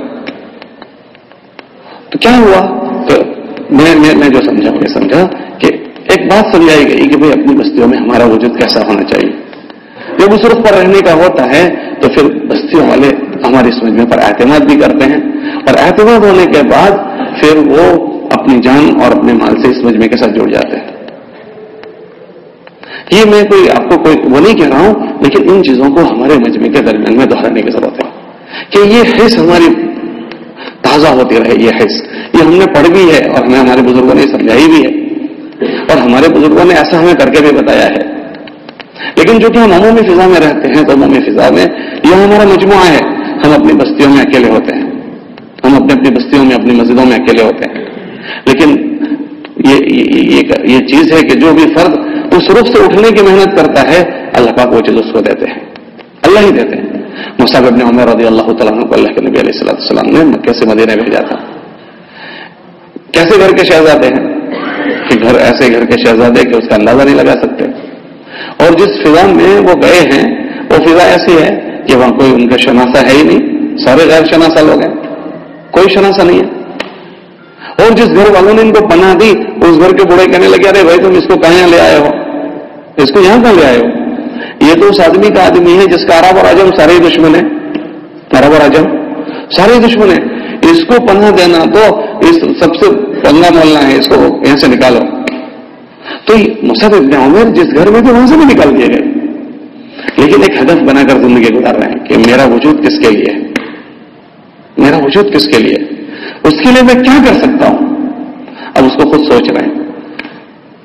تو کیا ہوا کہ میں جو سمجھا وہ سمجھا کہ ایک بات سمجھائی گئی کہ بھئی اپنی بستیوں میں ہمارا وجود کیسا ہونا چاہیے. جب اس رخ پر رہنے کا ہوتا ہے تو پھر بستیوں والے ہمارے اس مجمع پر اعتماد بھی کرتے ہیں, اور اعتماد ہونے کے بعد پھر وہ اپنی جان اور اپنے مال سے اس مجمع کے ساتھ جڑ جاتے ہیں. یہ میں آپ کو وہ نہیں کہہ رہا ہوں, لیکن ان چیزوں کو ہمارے مجمع کے درمیان میں دہرانے کی ضرورت ہے کہ یہ حس ہماری تازہ ہوتی رہے. یہ حس یہ ہم نے پڑھ بھی ہے اور ہمیں ہمارے بزرگوں نے سمجھائی بھی ہے, اور ہمارے بزرگوں نے ایسا ہمیں کر کے بھی بتایا ہے. لیکن جو کہ ہم عمومی فضا میں رہتے ہیں, تو عمومی فضا میں یہ ہمارا مجموعہ ہے, ہم اپنی بستیوں میں اکیلے ہوتے ہیں, ہم اپنی بستیوں میں اپنی مسجدوں میں اکیلے ہوتے ہیں. لیکن یہ چیز ہے کہ جو بھی فرد اس رخ سے اٹھنے کی محنت کرتا ہے, اللہ پاک وہ چیز اس کو دیتے ہیں, اللہ ہی دیتے ہیں. مصعب بن عمر رضی اللہ تعالیٰ عنہ کو اللہ کے نبی علیہ السلام نے مکے سے مدینہ بھیجا تھا. کیسے گھر کے شہزادے ہیں کہ ایسے گھر کے شہزادے کہ اس کا اندازہ نہیں لگا سکتے. اور جس فضا میں وہ گئے ہیں وہ فضا ایسی ہے کہ وہاں کوئی ان کا شناسہ ہے ہی نہیں, سارے غیر شناسہ لوگ ہیں, کوئی شناسہ نہیں ہے. اور جس گھر والوں نے ان کو پناہ دی, اس گھر کے بوڑھے کہنے لگے, ارے بھائی تم اس کو کہاں لے آئے ہو, اس کو یہاں کہاں لے آئے ہو, یہ تو اس آدمی کا آدمی ہے جس کا عرب اور عجم سارے ہی دشمن ہیں, عرب اور عجم سارے ہی دشمن ہیں. اس کو پناہ دینا تو اس سب سے پنگا مولنا ہے, اس کو یہاں سے نکالو. تو مصعب بن عمر جس گھر میں تھے وہاں سے بھی نکال دیے گئے, لیکن ایک ہدف بنا کر زندگی گزار رہے ہیں کہ میرا وجود کس کے لیے ہے, میرا وجود کس کے لیے, اس کے لیے میں کیا کر سکتا ہوں. اب اس کو خود سوچ رہے ہیں.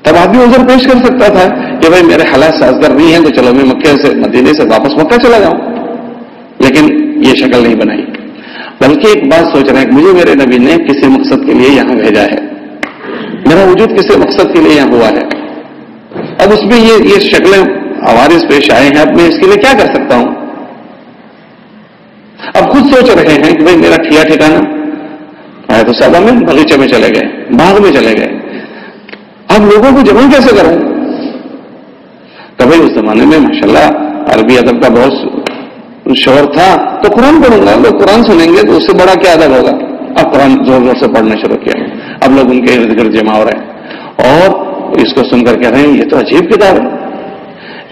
تب آدمی عذر پیش کر سکتا تھا کہ بھائی میرے حالات سازگار نہیں ہیں, تو چلو میں مکے سے مدینے سے واپس مکہ چلا جاؤں, لیکن یہ شکل نہیں بنائی. بلکہ ایک بات سوچ رہے ہیں کہ مجھے میرے نبی نے کسی مقصد کے لیے یہاں بھیجا ہے, میرا وجود کسی مقصد کے لیے یہاں ہوا ہے. اب اس میں یہ شکلیں عوارض پیش آئے ہیں, اب میں اس کے لیے کیا کر سکتا ہوں. اب خود سوچ رہے ہیں کہ بھائی میرا ٹھکانا آیا تو صحابہ میں باغیچے میں چلے گئے, باغ میں چلے گئے, اب لوگوں کو جمع کیسے کروں. کبھی اس زمانے میں ماشاءاللہ عربی ادب کا بہت شور تھا, تو قرآن پڑھوں گا, لوگ قرآن سنیں گے تو اس سے بڑا کیا ادب ہوگا. اب قرآن زور زور سے پڑھنا شروع کیا, اب لوگ ان کے ارد گرد جمع ہو رہے ہیں, اور اس کو سن کر کہہ رہے ہیں یہ تو عجیب کتاب ہے,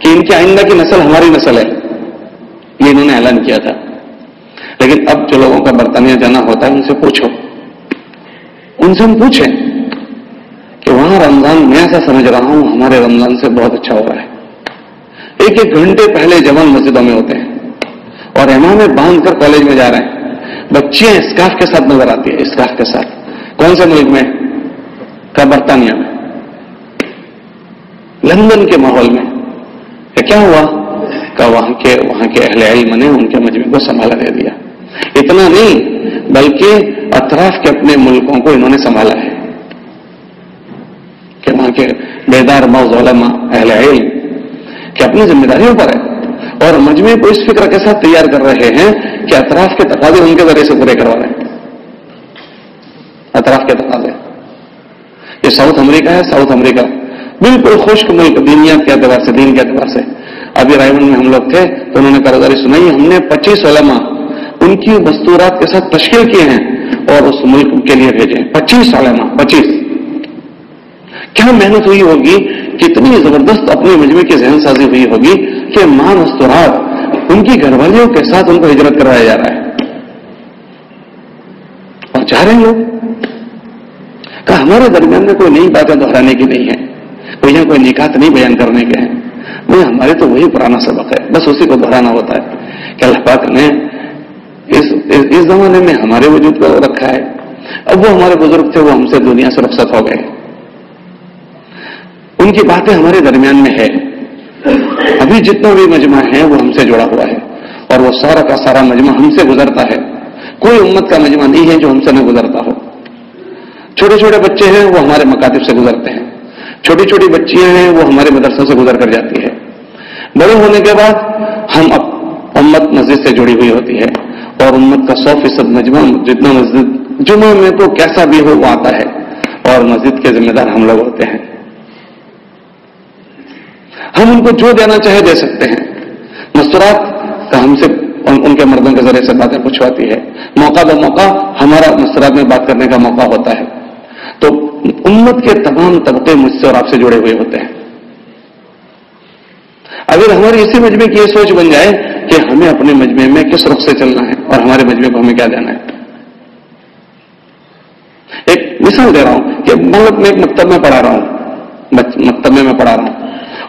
کہ ان کی آئندہ کی نسل ہماری نسل ہے، یہ انہوں نے اعلان کیا تھا. لیکن اب جو لوگوں کا برطانیہ جانا ہوتا ہے ان سے پوچھو، ان سے ہم پوچھیں کہ وہاں رمضان میں ایسا سمجھ رہا ہوں ہمارے رمضان سے بہت اچھا ہو رہا ہے. ایک ایک گھنٹے پہلے جوان مسجدوں میں ہوتے ہیں اور امامیں باندھ کر کالج میں جا رہے ہیں، بچیاں اسکارف کے ساتھ نظر آتی ہے، اسکارف کے ساتھ. کون سے ملک میں؟ کا برطانیہ میں، لندن کے ماحول میں. کیا ہوا؟ کہ وہاں کے اہل علم نے ان کے مجمع کو سنبھالا دے دیا. اتنا نہیں بلکہ اطراف کے اپنے ملکوں کو انہوں نے سنبھالا ہے کہ وہاں کے بیدار مغز علماء اہل علم کہ اپنی ذمہ داریوں پر ہے اور مجمع کو اس فکر کے ساتھ تیار کر رہے ہیں کہ اطراف کے تقاضے ان کے ذریعے سے پورے کروا رہے ہیں. اطراف کے تقاضے. یہ ساؤتھ امریکہ ہے، ساؤتھ امریکہ بالکل خشک ملک دینیات کے اعتبار سے، دین کے اعتبار سے. ابھی رائمنڈ میں ہم لوگ تھے تو انہوں نے قرارداد سنائی، ہم نے 25 علماء ان کی دستورات کے ساتھ تشکیل کیے ہیں اور اس ملک کے لیے بھیجے. 25 علماء، 25. کیا محنت ہوئی ہوگی، کتنی زبردست اپنے مجمع کی ذہن سازی ہوئی ہوگی کہ ماں دستورات ان کی گھر والیوں کے ساتھ ان کو ہجرت کروایا جا رہا ہے اور چاہ رہے ہیں لوگ کہ ہمارے درمیان میں کوئی نئی باتیں دہرانے کی نہیں ہے، کوئی نکات نہیں بیان کرنے کے ہیں. وہ ہمارے تو وہی پرانا سبق ہے، بس اسی کو دہرانا ہوتا ہے کہ اللہ پاک نے اس زمانے میں ہمارے وجود کو رکھا ہے. اب وہ ہمارے بزرگ تھے، وہ ہم سے دنیا سے رخصت ہو گئے، ان کی باتیں ہمارے درمیان میں ہے. ابھی جتنا بھی مجمع ہے وہ ہم سے جڑا ہوا ہے اور وہ سارا کا سارا مجمع ہم سے گزرتا ہے. کوئی امت کا مجمع نہیں ہے جو ہم سے نہ گزرتا ہو. چھوٹے چھوٹے بچے ہیں وہ ہمارے مکاتب سے گزرتے ہیں، چھوٹی چھوٹی بچیاں ہیں وہ ہمارے مدرسوں سے گزر کر جاتی ہے. بڑے ہونے کے بعد ہم امت مسجد سے جڑی ہوئی ہوتی ہے اور امت کا 100% مجمع جتنا مسجد جمعہ میں تو کیسا بھی ہو وہ آتا ہے اور مسجد کے ذمہ دار ہم لوگ ہوتے ہیں. ہم ان کو جو دینا چاہے دے سکتے ہیں. مستورات کا ہم سے ان کے مردوں کے ذریعے سے باتیں پوچھواتی ہے، موقع بہ موقع ہمارا مستورات میں بات کرنے کا موقع ہوتا ہے. تو امت کے تمام طبقے مجھ سے اور آپ سے جڑے ہوئے ہوتے ہیں. اگر ہماری اسی مجمع کی یہ سوچ بن جائے کہ ہمیں اپنے مجمع میں کس رخ سے چلنا ہے اور ہمارے مجمع کو ہمیں کیا دینا ہے. ایک مثال دے رہا ہوں کہ میں ایک مکتب میں پڑھا رہا ہوں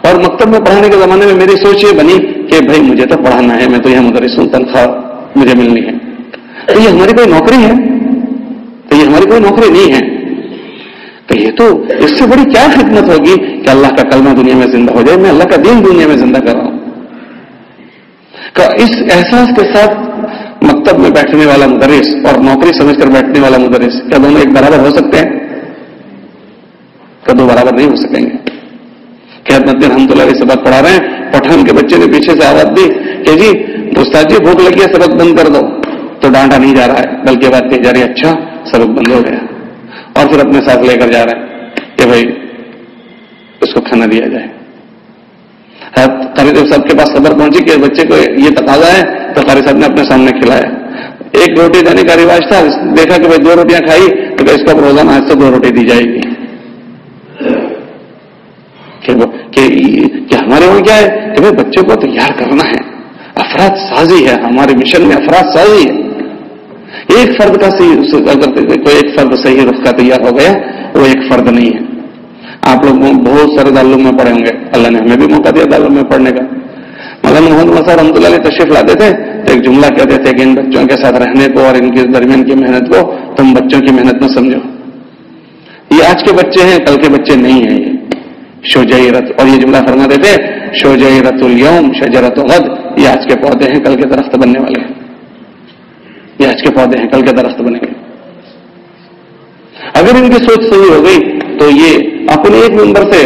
اور مکتب میں پڑھانے کے زمانے میں میری سوچ یہ بنی کہ بھائی مجھے تو پڑھانا ہے، میں تو یہاں مدرس ہوں، تنخواہ مجھے ملنی ہے. تو یہ ہماری کوئی نوکری ہے؟ تو یہ ہماری کوئی نوکری نہیں ہے. تو یہ تو اس سے بڑی کیا خدمت ہوگی کہ اللہ کا کلمہ دنیا میں زندہ ہو جائے، میں اللہ کا دین دنیا میں زندہ کر رہا ہوں. کہ اس احساس کے ساتھ مکتب میں بیٹھنے والا مدرس اور نوکری سمجھ کر بیٹھنے والا مدرس کیا دونوں ایک برابر ہو سکتے ہیں؟ کیا دو برابر نہیں ہو سکیں گے؟ کہ حضرت رحمۃ اللہ علیہ سے بات پڑھا رہے ہیں، پٹھان کے بچے نے پیچھے سے آواز دی کہ جی استاد جی بھوک لگی ہے، سبق بند کر دو. تو ڈانٹا نہیں جا رہا ہے بلکہ بات کی جا رہی ہے اچھا سبق بند ہو گیا، اور پھر اپنے ساتھ لے کر جا رہا ہے کہ بھائی اس کو کھانا دیا جائے. قاری صاحب کے پاس خبر پہنچی کہ بچے کو یہ تقاضا ہے تو قاری صاحب نے اپنے سامنے کھلایا. ایک روٹی دینے کا رواج تھا، دیکھا کہ بھائی 2 روٹیاں کھائی تو اس کو روزانہ آج سے 2 روٹی دی جائے گی. کہ ہمارے وہاں کیا ہے کہ بھائی بچوں کو تیار کرنا ہے، افراد سازی ہے، ہمارے مشن میں افراد سازی ہے. ایک فرد کا اگر کوئی ایک فرد صحیح رخ کا تیار ہو گیا وہ ایک فرد نہیں ہے. آپ لوگ بہت سارے دارالعلوم میں پڑھیں گے، اللہ نے ہمیں بھی موقع دیا دارالعلوم میں پڑھنے کا. مولانا محمد صاحب رحمۃ اللہ علیہ تشریف لاتے تھے تو ایک جملہ کہتے تھے کہ ان بچوں کے ساتھ رہنے کو اور ان کے درمیان کی محنت کو تم بچوں کی محنت نہ سمجھو. یہ آج کے بچے ہیں، کل کے بچے نہیں ہیں. یہ شجیرت، اور یہ جملہ فرماتے تھے شجیرت اليوم شجرت غد، یہ آج کے پودے ہیں کل کے درخت بننے والے ہیں. یہ آج کے پودے ہیں کل کے درخت بنے گے. اگر ان کی سوچ صحیح ہو گئی تو یہ اپنے ایک ممبر سے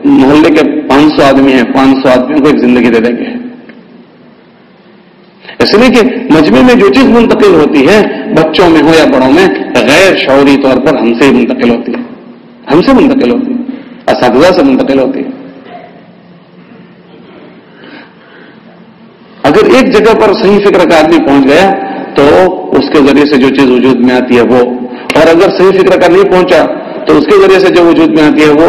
محلے کے 500 آدمی ہیں، 500 آدمیوں کو ایک زندگی دے دیں گے. اس لیے کہ مجمع میں جو چیز منتقل ہوتی ہے بچوں میں ہو یا بڑوں میں غیر شعوری طور پر ہم سے ہی منتقل ہوتی ہے، ہم سے منتقل ہوتی ہے، اساتذہ سے منتقل ہوتی ہے. اگر ایک جگہ پر صحیح فکر کا آدمی پہنچ گیا تو اس کے ذریعے سے جو چیز وجود میں آتی ہے وہ، اور اگر صحیح فکر کا نہیں پہنچا تو اس کے ذریعے سے جو وجود میں آتی ہے وہ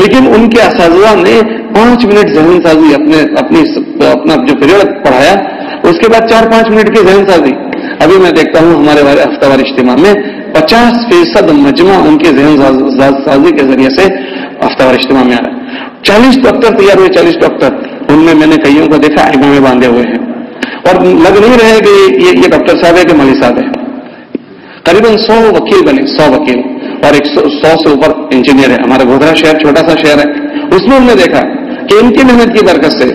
لیکن ان کے اساتذہ نے 5 منٹ ذہن سازی اپنا جو پیریڈ پڑھایا، اس کے بعد 4-5 منٹ کی ذہن سازی. ابھی میں دیکھتا ہوں ہمارے ہفتہ وار اجتماع میں 50% مجمع ان کے ذہن سازی کے ذریعے سے ہفتہ وار اجتماع میں آ رہا ہے. 40 ڈاکٹر تیار ہوئے، 40 ڈاکٹر. ان میں نے کئیوں کو دیکھا ایگوں میں باندھے ہوئے ہیں اور لگ نہیں رہے کہ یہ ڈاکٹر صاحب ہے کہ مولوی صاحب ہے. قریباً 100 وکیل بنے، 100 وکیل اور 100 سے اوپر انجینئر ہے. ہمارا گودھرا شہر چھوٹا سا شہر ہے، اس میں ہم نے دیکھا کہ ان کی محنت کی برکت سے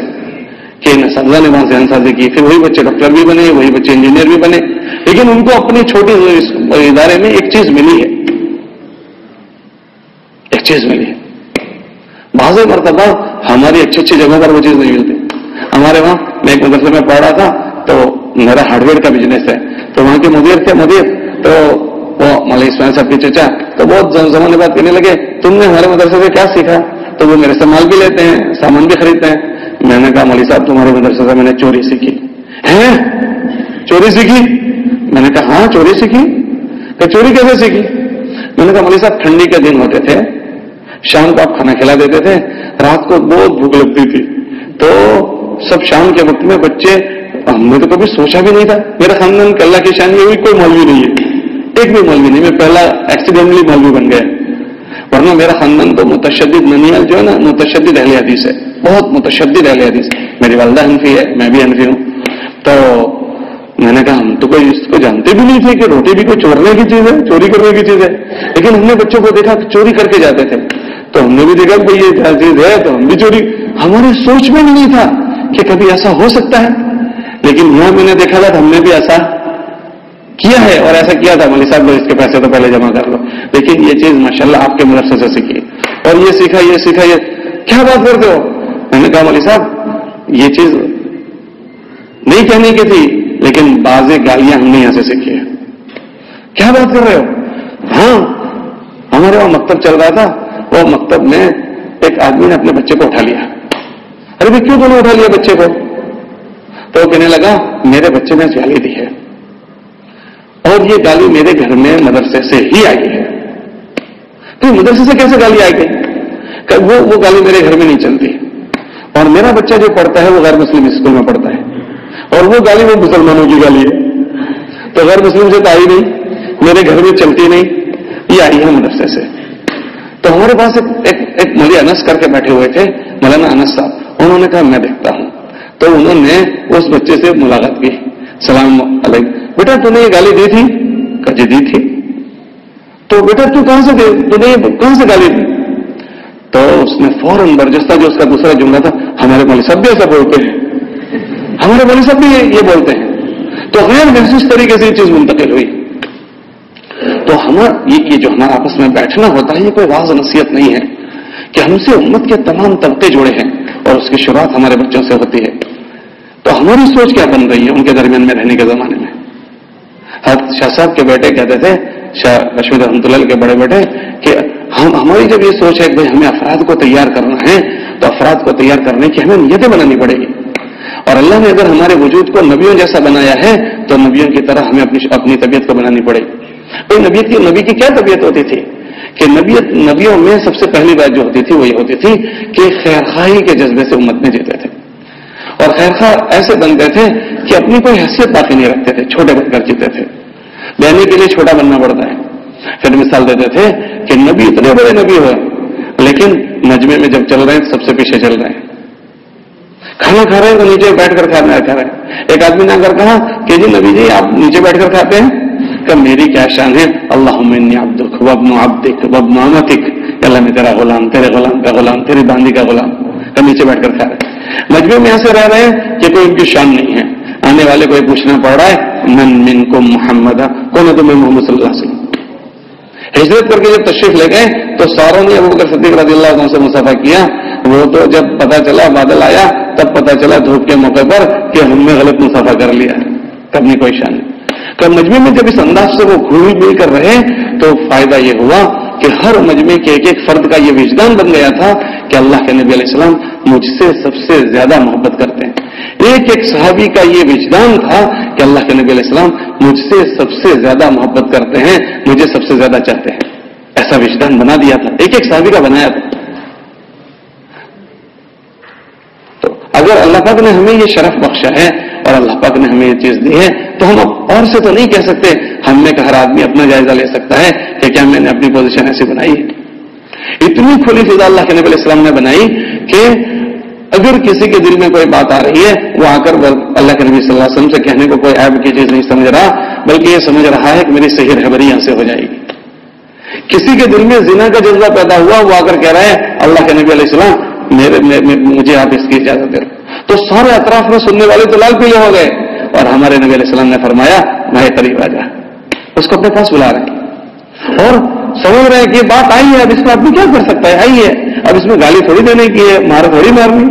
کہ اساتذہ نے وہاں ذہن سازی کی، پھر وہی بچے ڈاکٹر بھی بنے، وہی بچے انجینئر بھی بنے. لیکن ان کو اپنی چھوٹی ادارے میں ایک چیز ملی ہے، ایک چیز ملی ہے. بعض مرتبہ ہماری اچھی اچھی جگہوں پر وہ چیز نہیں ملتی. ہمارے وہاں میں ایک مدرسے میں پڑھ رہا تھا، تو میرا ہارڈ ویئر کا بزنس ہے، تو وہاں کے مدیر تو وہ مولوی اسماعیل صاحب کے چچا تو بہت زمانے بعد کہنے لگے تم نے ہمارے مدرسے سے کیا سیکھا؟ تو وہ میرے سے مال بھی لیتے ہیں، سامان بھی خریدتے ہیں. میں نے کہا مولوی صاحب تمہارے مدرسے سے میں نے چوری سیکھی. ہیں چوری سیکھی؟ میں نے کہا ہاں چوری سیکھی. کہ چوری کیسے سیکھی؟ میں نے کہا مولوی صاحب ٹھنڈی کے دن ہوتے تھے، شام کو آپ کھانا کھلا دیتے تھے، رات کو بہت بھوک لگتی تھی، تو سب شام کے وقت میں بچے، ہم نے تو کبھی سوچا بھی نہیں تھا. میرے خاندان کے اللہ کی شان یہ ہوئی کوئی مولوی نہیں ہے، ایک بھی مولوی نہیں. میں پہلا ایکسیڈنٹلی مولوی بن گیا، ورنہ میرا خاندان تو متشدد ننیال جو ہے نا، متشدد اہل حدیث ہے، بہت متشدد اہل حدیث. میری والدہ حنفی ہے، میں بھی حنفی ہوں. تو میں نے کہا ہم تو کوئی اس کو جانتے بھی نہیں تھے کہ روٹی بھی کوئی چورنے کی چیز ہے، چوری کرنے کی چیز ہے. لیکن ہم نے بچوں کو دیکھا کہ چوری کر کے جاتے تھے، تو ہم نے بھی دیکھا کہ یہ چیز ہے تو ہم بھی چوری. ہماری سوچ میں نہیں تھا کہ کبھی ایسا ہو سکتا ہے. لیکن یہاں میں نے دیکھا تھا ہم نے بھی ایسا کیا ہے، اور ایسا کیا تھا مولوی صاحب اس کے پیسے تو پہلے جمع کر لو. لیکن یہ چیز ماشاءاللہ آپ کے مدرسے سے سیکھی، اور یہ سیکھا یہ سیکھا. یہ کیا بات کرتے ہو؟ میں نے کہا مولوی صاحب یہ چیز نہیں کہنے کی تھی، لیکن بعض گالیاں ہم نے یہاں سے سیکھی ہے. کیا بات کر رہے ہو؟ ہاں ہمارے وہاں مکتب چل رہا تھا، وہ مکتب میں ایک آدمی نے اپنے بچے کو اٹھا لیا. ارے بھائی کیوں تم نے اٹھا لیا بچے کو؟ تو وہ کہنے لگا میرے بچے نے گالی دی ہے، اور یہ گالی میرے گھر میں مدرسے سے ہی آئی ہے. تو مدرسے سے کیسے گالی آئی گئی؟ کہ وہ گالی میرے گھر میں نہیں چلتی، اور میرا بچہ جو پڑھتا ہے وہ غیر مسلم اسکول میں پڑھتا ہے، اور وہ گالی وہ مسلمانوں کی گالی ہے. تو غیر مسلم سے تو آئی نہیں، میرے گھر میں چلتی نہیں، یہ آئی ہے مدرسے سے. تو ہمارے پاس ایک مولوی انس کر کے بیٹھے ہوئے تھے، مولانا انس صاحب. انہوں نے کہا میں دیکھتا ہوں. تو انہوں نے اس بچے سے ملاقات کی. السلام علیکم بیٹا تو نے یہ گالی دی تھی؟ کہا جی دی تھی. تو بیٹا تو کہاں سے گالی دی؟ تو اس نے فوراً برجستہ جو اس کا دوسرا جملہ تھا، ہمارے مولوی صاحب بھی ایسا بولتے ہیں، ہمارے مولوی صاحب بھی یہ بولتے ہیں. تو غیر محسوس طریقے سے یہ چیز منتقل ہوئی. تو یہ جو ہمارا آپس میں بیٹھنا ہوتا ہے یہ کوئی واضح نصیحت نہیں ہے کہ ہم سے امت کے تمام طبقے جڑے ہیں اور اس کی شروعات ہمارے بچوں سے ہوتی ہے. تو ہماری سوچ کیا بن رہی ہے ان کے درمیان میں رہنے کے زمانے میں؟ حضرت شاہ صاحب کے بیٹے کہتے تھے، شاہ رشید رحمۃ اللہ کے بڑے بیٹے، کہ ہماری جب یہ سوچ ہے کہ ہمیں افراد کو تیار کرنا ہے تو افراد کو تیار کرنے کی ہمیں نیتیں بنانی پڑے گی. اور اللہ نے اگر ہمارے وجود کو نبیوں جیسا بنایا ہے تو نبیوں کی طرح ہمیں اپنی طبیعت کو بنانی پڑے گی. تو نبی کی کیا طبیعت ہوتی تھی کہ نبیوں میں سب سے پہلی بات جو ہوتی تھی وہ یہ ہوتی تھی کہ خیرخواہی کے جذبے سے امت میں جیتے تھے، اور خیرخواہ ایسے بنتے تھے کہ اپنی کوئی حیثیت باقی نہیں رکھتے تھے، چھوٹے بن کر جیتے تھے. بہنے کے لیے چھوٹا بننا پڑتا ہے. پھر مثال دیتے تھے کہ نبی اتنے بڑے نبی ہوئے لیکن مجمع میں جب چل رہے ہیں سب سے پیچھے چل رہے ہیں. کھانا کھا رہے ہیں تو نیچے بیٹھ کر کھانا کھا رہے ہیں. ایک آدمی نے اگر کہا کہ جی نبی جی آپ نیچے بیٹھ کر کھاتے ہیں، کہ میری کیا شان ہے، اللہم انی عبدک وابن عبدک وابن امتک، اللہ میں تیرا غلام، تیرے غلام کا غلام، تیری باندی کا غلام. کہ نیچے بیٹھ کر کھا رہے ہیں. مجمع میں ایسے رہ رہے ہیں کہ کوئی ان کی شان نہیں ہے. آنے والے کو پوچھنا پڑ رہا ہے من منکم محمد، کون ہے تمہیں محمد صلی اللہ علیہ وسلم. ہجرت کر کے جب تشریف لے گئے تو ساروں نے ابوبکر صدیق رضی اللہ عنہ سے مصافحہ کیا. وہ تو جب پتا چلا بادل آیا تب پتا چلا دھوپ کے موقع پر کہ ہم نے غلط مصافحہ کر لیا، کرنے کوئی شان نہیں. کہ مجمع میں جب اس انداز سے وہ گھل مل کر رہے تو فائدہ یہ ہوا کہ ہر مجمع کے ایک فرد کا یہ وجدان بن گیا تھا کہ اللہ کے نبی علیہ السلام مجھ سے سب سے زیادہ محبت کرتے ہیں. ایک صحابی کا یہ وجدان تھا کہ اللہ کے نبی علیہ السلام مجھ سے سب سے زیادہ محبت کرتے ہیں، مجھے سب سے زیادہ چاہتے ہیں. ایسا وجدان بنا دیا تھا، ایک صحابی کا بنایا تھا. اگر اللہ پاک نے ہمیں یہ شرف بخشا ہے اور اللہ پاک نے ہمیں یہ چیز دی ہے تو ہم اور سے تو نہیں کہہ سکتے. ہم میں کہ ہر آدمی اپنا جائزہ لے سکتا ہے کہ کیا میں نے اپنی پوزیشن ایسی بنائی ہے. اتنی کھلی فضا اللہ کے نبی علیہ السلام نے بنائی کہ اگر کسی کے دل میں کوئی بات آ رہی ہے وہ آ کر اللہ کے نبی صلی اللہ علیہ وسلم سے کہنے کو کوئی عیب کی چیز نہیں سمجھ رہا, بلکہ یہ سمجھ رہا ہے کہ میری صحیح رہبری یہاں سے ہو جائے گی. کسی کے دل میں زنا کا جذبہ پیدا ہوا, وہ آ کر کہہ رہا ہے اللہ کے نبی علیہ السلام مجھے آپ اس کی اجازت دے. تو سارے اطراف میں سننے والے تو لال پیلے ہو گئے, اور ہمارے نبی علیہ السلام نے فرمایا بھائی قریب آ جا. اس کو اپنے پاس بلا رہے ہیں اور سمجھ رہے ہیں کہ یہ بات آئی ہے, اب اس کو آدمی کیا کر سکتا ہے, آئی ہے, اب اس میں گالی تھوڑی دینے کی ہے, مار تھوڑی مارنی.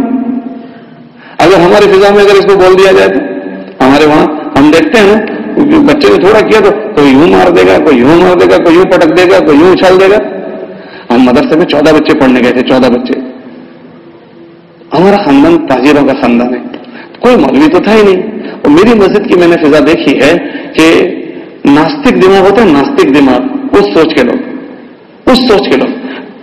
اگر ہماری فضا میں اگر اس کو بول دیا جائے تو ہمارے وہاں ہم دیکھتے ہیں بچے نے تھوڑا کیا تو کوئی یوں مار دے گا, کوئی یوں مار دے گا, کوئی یوں پٹک دے گا, کوئی یوں اچھال دے گا. ہم مدرسے میں 14 بچے پڑھنے گئے تھے, 14 بچے. ہمارا خاندان تاجروں کا خاندان ہے, کوئی مولوی تو تھا ہی نہیں. اور میری مسجد کی میں نے فضا دیکھی ہے کہ ناستک دماغ ہوتا ہے, ناستک دماغ, اس سوچ کے لوگ.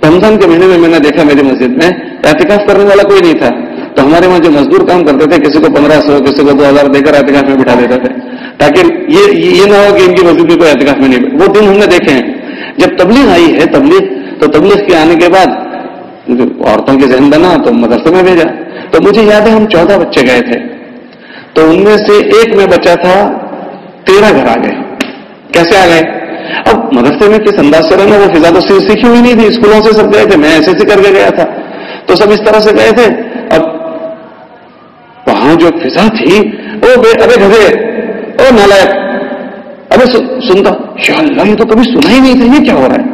رمضان کے مہینے میں نے دیکھا میری مسجد میں اعتکاف کرنے والا کوئی نہیں تھا, تو ہمارے وہاں جو مزدور کام کرتے تھے کسی کو 1500 کسی کو 2000 دے کر اعتکاف میں بٹھا دیتے تھے, تاکہ یہ نہ ہو کہ ان کی مسجد میں کوئی اعتکاف میں نہیں. وہ دن ہم نے دیکھے ہیں. جب تبلیغ آئی ہے تبلیغ کے آنے کے بعد عورتوں کے ذہن بنا تو مدرسے میں بھیجا. تو مجھے یاد ہے ہم 14 بچے گئے تھے, تو ان میں سے ایک میں بچہ تھا 13 گھر آ گئے. کیسے آ گئے؟ اب مدرسے میں کس انداز سے رہنا, وہ فضا تو سیکھی ہوئی نہیں تھی, اسکولوں سے سب گئے تھے, میں ایسے کر کے گیا تھا, تو سب اس طرح سے گئے تھے. اب وہاں جو فضا تھی ارے گھرے او نالائق, ابے سنتا یا اللہ یہ تو کبھی سنا ہی نہیں تھا, یہ کیا ہو رہا ہے.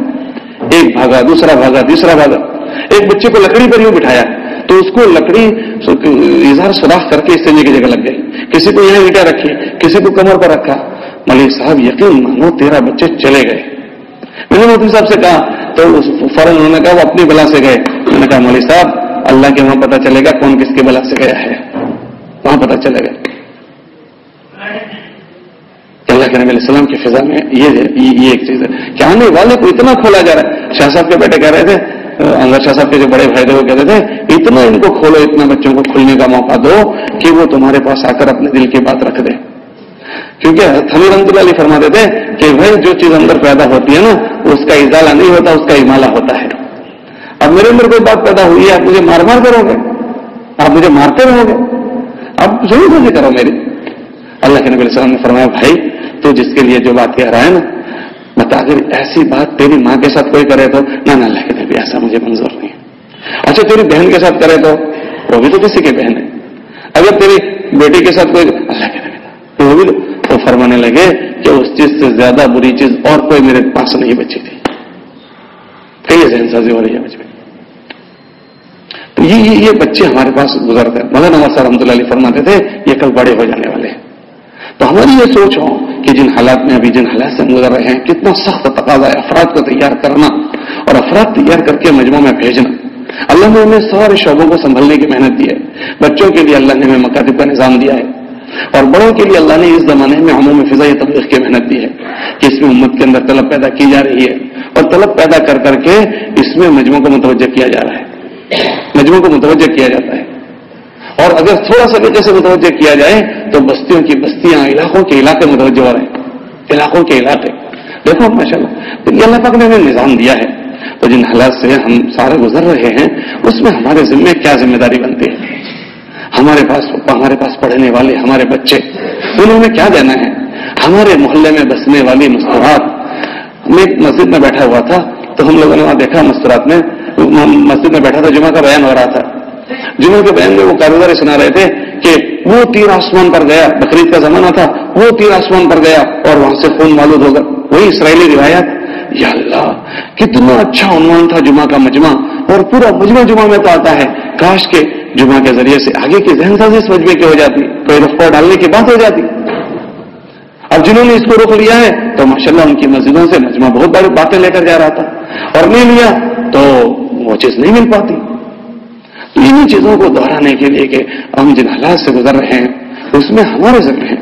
ایک بھاگا, دوسرا بھاگا, تیسرا بھاگا. ایک بچے کو لکڑی پر یوں بٹھایا تو اس کو لکڑی اظہار سوراخ کر کے اس سینے کی جگہ لگ گئی. کسی کو یہاں اینٹیں رکھی, کسی کو کمر پر رکھا. مولوی صاحب یقین مانو 13 بچے چلے گئے. میں نے مولوی صاحب سے کہا تو فوراً انہوں نے کہا وہ اپنی بلا سے گئے. میں نے کہا مولوی صاحب اللہ کے وہاں پتہ چلے گا کون کس کی بلا سے گیا ہے, وہاں پتہ چلے گا. اللہ کے نبی علیہ السلام کی فضا میں یہ ایک چیز ہے کہ آنے والے کو اتنا کھولا جا رہا ہے. شاہ صاحب کے بیٹے کہہ رہے تھے, انور شاہ صاحب کے جو بڑے بھائی تھے وہ کہتے تھے اتنا ان کو کھولو, اتنا بچوں کو کھلنے کا موقع دو کہ وہ تمہارے پاس آ کر اپنے دل کی بات رکھ دے. کیونکہ حضرت رحمۃ اللہ علیہ فرماتے تھے کہ بھائی جو چیز اندر پیدا ہوتی ہے نا اس کا ازالہ نہیں ہوتا, اس کا امالہ ہوتا ہے. اب میرے اندر کوئی بات پیدا ہوئی ہے, آپ مجھے مار کرو گے, آپ مجھے مارتے رہو گے, آپ ضرور مجھے کرو میری. اللہ کے نبی علیہ السلام نے فرمایا بھائی تو جس کے لیے جو بات کہہ رہا ہے نا, بتا اگر ایسی بات تیری ماں کے ساتھ کوئی کرے تو نہ اللہ کے نبی ایسا مجھے منظور نہیں. اچھا تیری بہن کے ساتھ کرے تو وہ بھی تو کسی کی بہن ہے. اگر تیری بیٹی کے ساتھ کوئی, اللہ کے نبی تو وہ بھی تو فرمانے لگے کہ اس چیز سے زیادہ بری چیز اور کوئی میرے پاس نہیں بچی تھی. کئی ذہن سازی ہو رہی ہے مجھ میں. تو یہ بچے ہمارے پاس گزرتے ہیں. مولانا عمر صاحب رحمۃ اللہ علیہ فرماتے تھے یہ کل بڑے ہو جانے والے ہیں. تو ہماری یہ سوچ ہو کہ جن حالات میں ابھی جن حالات سے ہم گزر رہے ہیں کتنا سخت تقاضا ہے افراد کو تیار کرنا اور افراد تیار کر کے مجموعوں میں بھیجنا. اللہ نے ہمیں سارے شعبوں کو سنبھلنے کی محنت دی ہے. بچوں کے لیے اللہ نے ہمیں مکاتب کا نظام دیا ہے, اور بڑوں کے لیے اللہ نے اس زمانے میں عموم فضائی تبلیغ کی محنت دی ہے کہ اس میں امت کے اندر طلب پیدا کی جا رہی ہے, اور طلب پیدا کر کر کے اس میں مجموعوں کو متوجہ کیا جا رہا ہے, مجموعوں کو متوجہ کیا جاتا ہے. اور اگر تھوڑا سا طریقے سے متوجہ کیا جائے تو بستیوں کی بستیاں, علاقوں کے علاقے متوجہ ہو رہے ہیں, علاقوں کے علاقے. دیکھو ماشاءاللہ تو یہ اللہ پاک نے ہمیں نظام دیا ہے. تو جن حالات سے ہم سارے گزر رہے ہیں اس میں ہمارے ذمے کیا ذمہ داری بنتی ہے. ہمارے پاس پڑھنے والے ہمارے بچے, انہوں نے کیا دینا ہے. ہمارے محلے میں بسنے والی مستورات. میں ایک مسجد میں بیٹھا ہوا تھا تو ہم لوگوں نے وہاں دیکھا مستورات میں, مسجد میں بیٹھا تھا, جمعہ کا بیان ہو رہا تھا. جمعہ کے بیان میں وہ کاروباری سنا رہے تھے کہ وہ تیر آسمان پر گیا, بقرعید کا زمانہ تھا, وہ تیر آسمان پر گیا اور وہاں سے خون معلوم ہوگا. وہی اسرائیلی روایت. یا اللہ کتنا اچھا عنوان تھا جمعہ کا مجمع, اور پورا مجمع جمعہ میں تو آتا ہے. کاش کے جمعہ کے ذریعے سے آگے کی ذہن سازی اس مجمع کی ہو جاتی, کوئی رفتار ڈالنے کی بات ہو جاتی. اب جنہوں نے اس کو رخ لیا ہے تو ماشاءاللہ ان کی مسجدوں سے مجمع بہت بڑی باتیں لے کر جا رہا تھا, اور نہیں لیا تو وہ چیز نہیں مل پاتی. انہیں چیزوں کو دہرانے کے لیے کہ ہم جن حالات سے گزر رہے ہیں اس میں ہمارے ذمہ ہے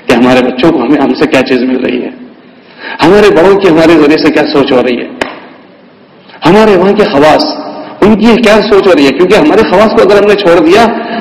کہ ہمارے بچوں کو ہم سے کیا چیز مل رہی ہے, ہمارے بڑوں کی ہمارے ذریعے سے کیا سوچ ہو رہی ہے, ہمارے وہاں کے خواص ان کی کیا سوچ ہو رہی ہے. کیونکہ ہمارے خواص کو اگر ہم نے چھوڑ دیا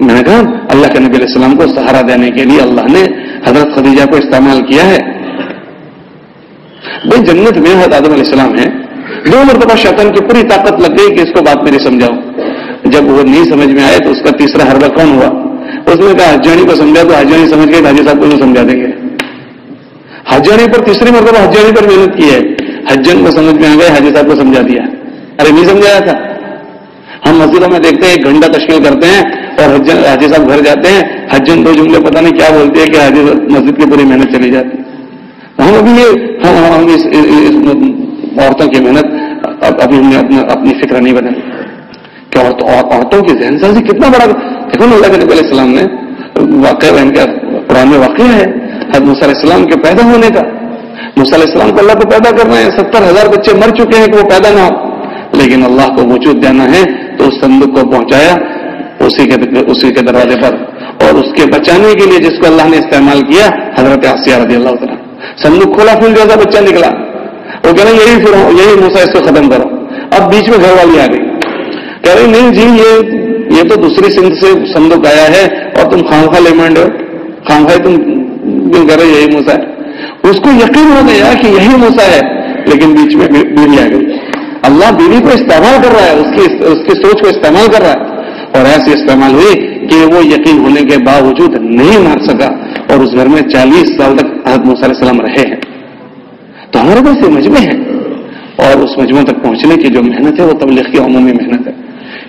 میں نے کہا اللہ کے نبی علیہ السلام کو سہارا دینے کے لیے اللہ نے حضرت خدیجہ کو استعمال کیا ہے. بھائی جنت میں حضرت آدم علیہ السلام ہے, 2 مرتبہ شیطان کی پوری طاقت لگ گئی کہ اس کو بات میری سمجھاؤ. جب وہ نہیں سمجھ میں آئے تو اس کا تیسرا حربہ کون ہوا؟ اس نے کہا حجانی کو سمجھا, تو حجانی سمجھ گئے, حاجی صاحب کو نہیں سمجھا دیں گے. حجانی پر تیسری مرتبہ حجانی پر محنت کی ہے, حجن کو سمجھ میں آ گئے, حاجی صاحب کو سمجھا دیا. ارے نہیں سمجھایا تھا. ہم مسجدوں میں دیکھتے ہیں 1 گھنٹہ تشکیل کرتے ہیں اور حاجی صاحب گھر جاتے ہیں, حجن 2 جملے پتہ نہیں کیا بولتے ہیں کہ حاجی مسجد کی پوری محنت چلی جاتی. ہم ابھی ہم اس عورتوں کی محنت ابھی ہم نے اپنی فکر نہیں بنائی کہ عورتوں کی ذہن سازی کتنا بڑا. دیکھو نا اللہ کے نبی علیہ السلام نے واقعہ ان کا قرآن میں واقعہ ہے حضرت موسیٰ علیہ السلام کے پیدا ہونے کا. موسیٰ علیہ السلام کو اللہ کو پیدا کرنا ہے, 70,000 بچے مر چکے ہیں کہ وہ پیدا نہ ہو, لیکن اللہ کو وجود دینا ہے تو اس صندوق کو پہنچایا اسی کے دروازے پر, اور اس کے بچانے کے لیے جس کو اللہ نے استعمال کیا حضرت آسیہ رضی اللہ تعالیٰ. صندوق کھولا, پھول جیسا بچہ نکلا, وہ کہہ رہے یہی موسیٰ, اس کو ختم کرو. اب بیچ میں گھر والی آ گئی, کہہ رہی نہیں جی یہ تو دوسری سندھ سے صندوق آیا ہے اور تم خامخواہ لے مانڈ ہو, خامخواہ تم کیوں کہہ رہے یہی موسیٰ ہے. اس کو یقین ہو گیا کہ یہی موسیٰ ہے, لیکن بیچ میں بیوی آ گئی. اللہ بیوی کو استعمال کر رہا ہے, اس کی سوچ کو استعمال کر رہا ہے, اور ایسی استعمال ہوئی کہ وہ یقین ہونے کے باوجود نہیں مار سکا, اور اس گھر میں 40 سال تک حضرت موسیٰ علیہ السلام رہے ہیں. تو ہمارے پاس یہ مجمع ہے, اور اس مجمع تک پہنچنے کی جو محنت ہے وہ تبلیغ کی عمومی محنت ہے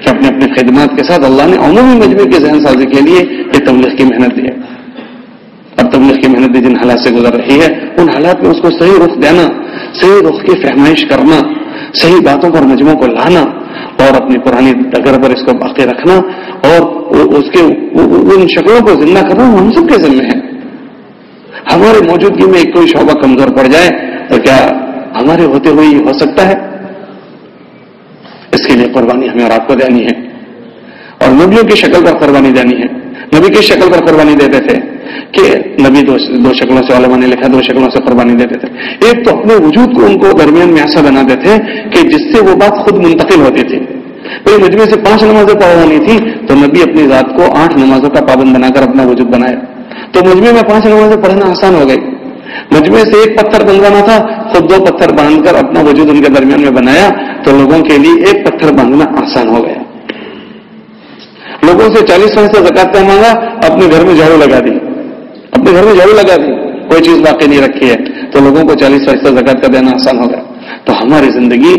کہ اپنے اپنے خدمات کے ساتھ اللہ نے عمومی مجمع کی ذہن سازی کے لیے یہ تبلیغ کی محنت دی ہے. اب تبلیغ کی محنت بھی جن حالات سے گزر رہی ہے ان حالات میں اس کو صحیح رخ دینا, صحیح رخ کی فہمائش کرنا, صحیح باتوں پر مجموعوں کو لانا, اور اپنی پرانی ڈگر پر اس کو باقی رکھنا, اور اس کے ان شکلوں کو زندہ کرنا ہم سب کے ذمہ ہے. ہماری موجودگی میں کوئی شعبہ کمزور پڑ جائے تو کیا ہمارے ہوتے ہوئے یہ ہو سکتا ہے؟ اس کے لیے قربانی ہمیں اور آپ کو دینی ہے, اور نبیوں کی شکل پر قربانی دینی ہے. نبی کی شکل پر قربانی دیتے تھے کہ نبی دو شکلوں سے, علماء نے لکھا 2 شکلوں سے قربانی دیتے تھے. ایک تو اپنے وجود کو ان کو درمیان میں ایسا بناتے تھے کہ جس سے وہ بات خود منتقل ہوتی تھی. کوئی مجمع سے 5 نمازیں پڑھوانی تھی تو نبی اپنی ذات کو 8 نمازوں کا پابند بنا کر اپنا وجود بنایا, تو مجمع میں 5 نمازیں پڑھنا آسان ہو گئی. مجمع سے 1 پتھر بنوانا تھا, خود 2 پتھر باندھ کر اپنا وجود ان کے درمیان میں بنایا, تو لوگوں کے لیے 1 پتھر باندھنا آسان ہو گیا. لوگوں سے 40 پیسہ زکات کا مانگا, اپنے گھر میں جھاڑو لگا دی, اپنے گھر میں جھاڑو لگا دی, کوئی چیز باقی نہیں رکھی ہے, تو لوگوں کو 40% زکات کا دینا آسان ہوگا. تو ہماری زندگی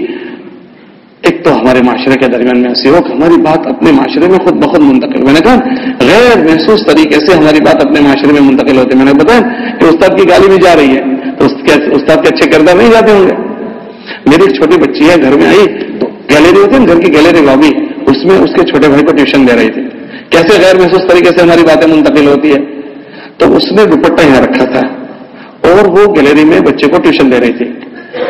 ایک تو ہمارے معاشرے کے درمیان میں ایسی ہو کہ ہماری بات اپنے معاشرے میں خود بخود منتقل. میں نے کہا غیر محسوس طریقے سے ہماری بات اپنے معاشرے میں منتقل ہوتی ہے. میں نے بتایا کہ استاد کی گالی بھی جا رہی ہے تو استاد کے اچھے کردار نہیں جاتے ہوں گے. میری ایک چھوٹی بچی ہے, گھر میں آئی تو گیلری ہوتی ہے گھر کی گیلری لابی, اس میں اس کے چھوٹے بھائی کو ٹیوشن دے رہی تھی. کیسے غیر محسوس طریقے سے ہماری باتیں منتقل ہوتی ہے. تو اس نے دوپٹہ یہاں رکھا تھا اور وہ گیلری میں بچے کو ٹیوشن دے رہی تھی.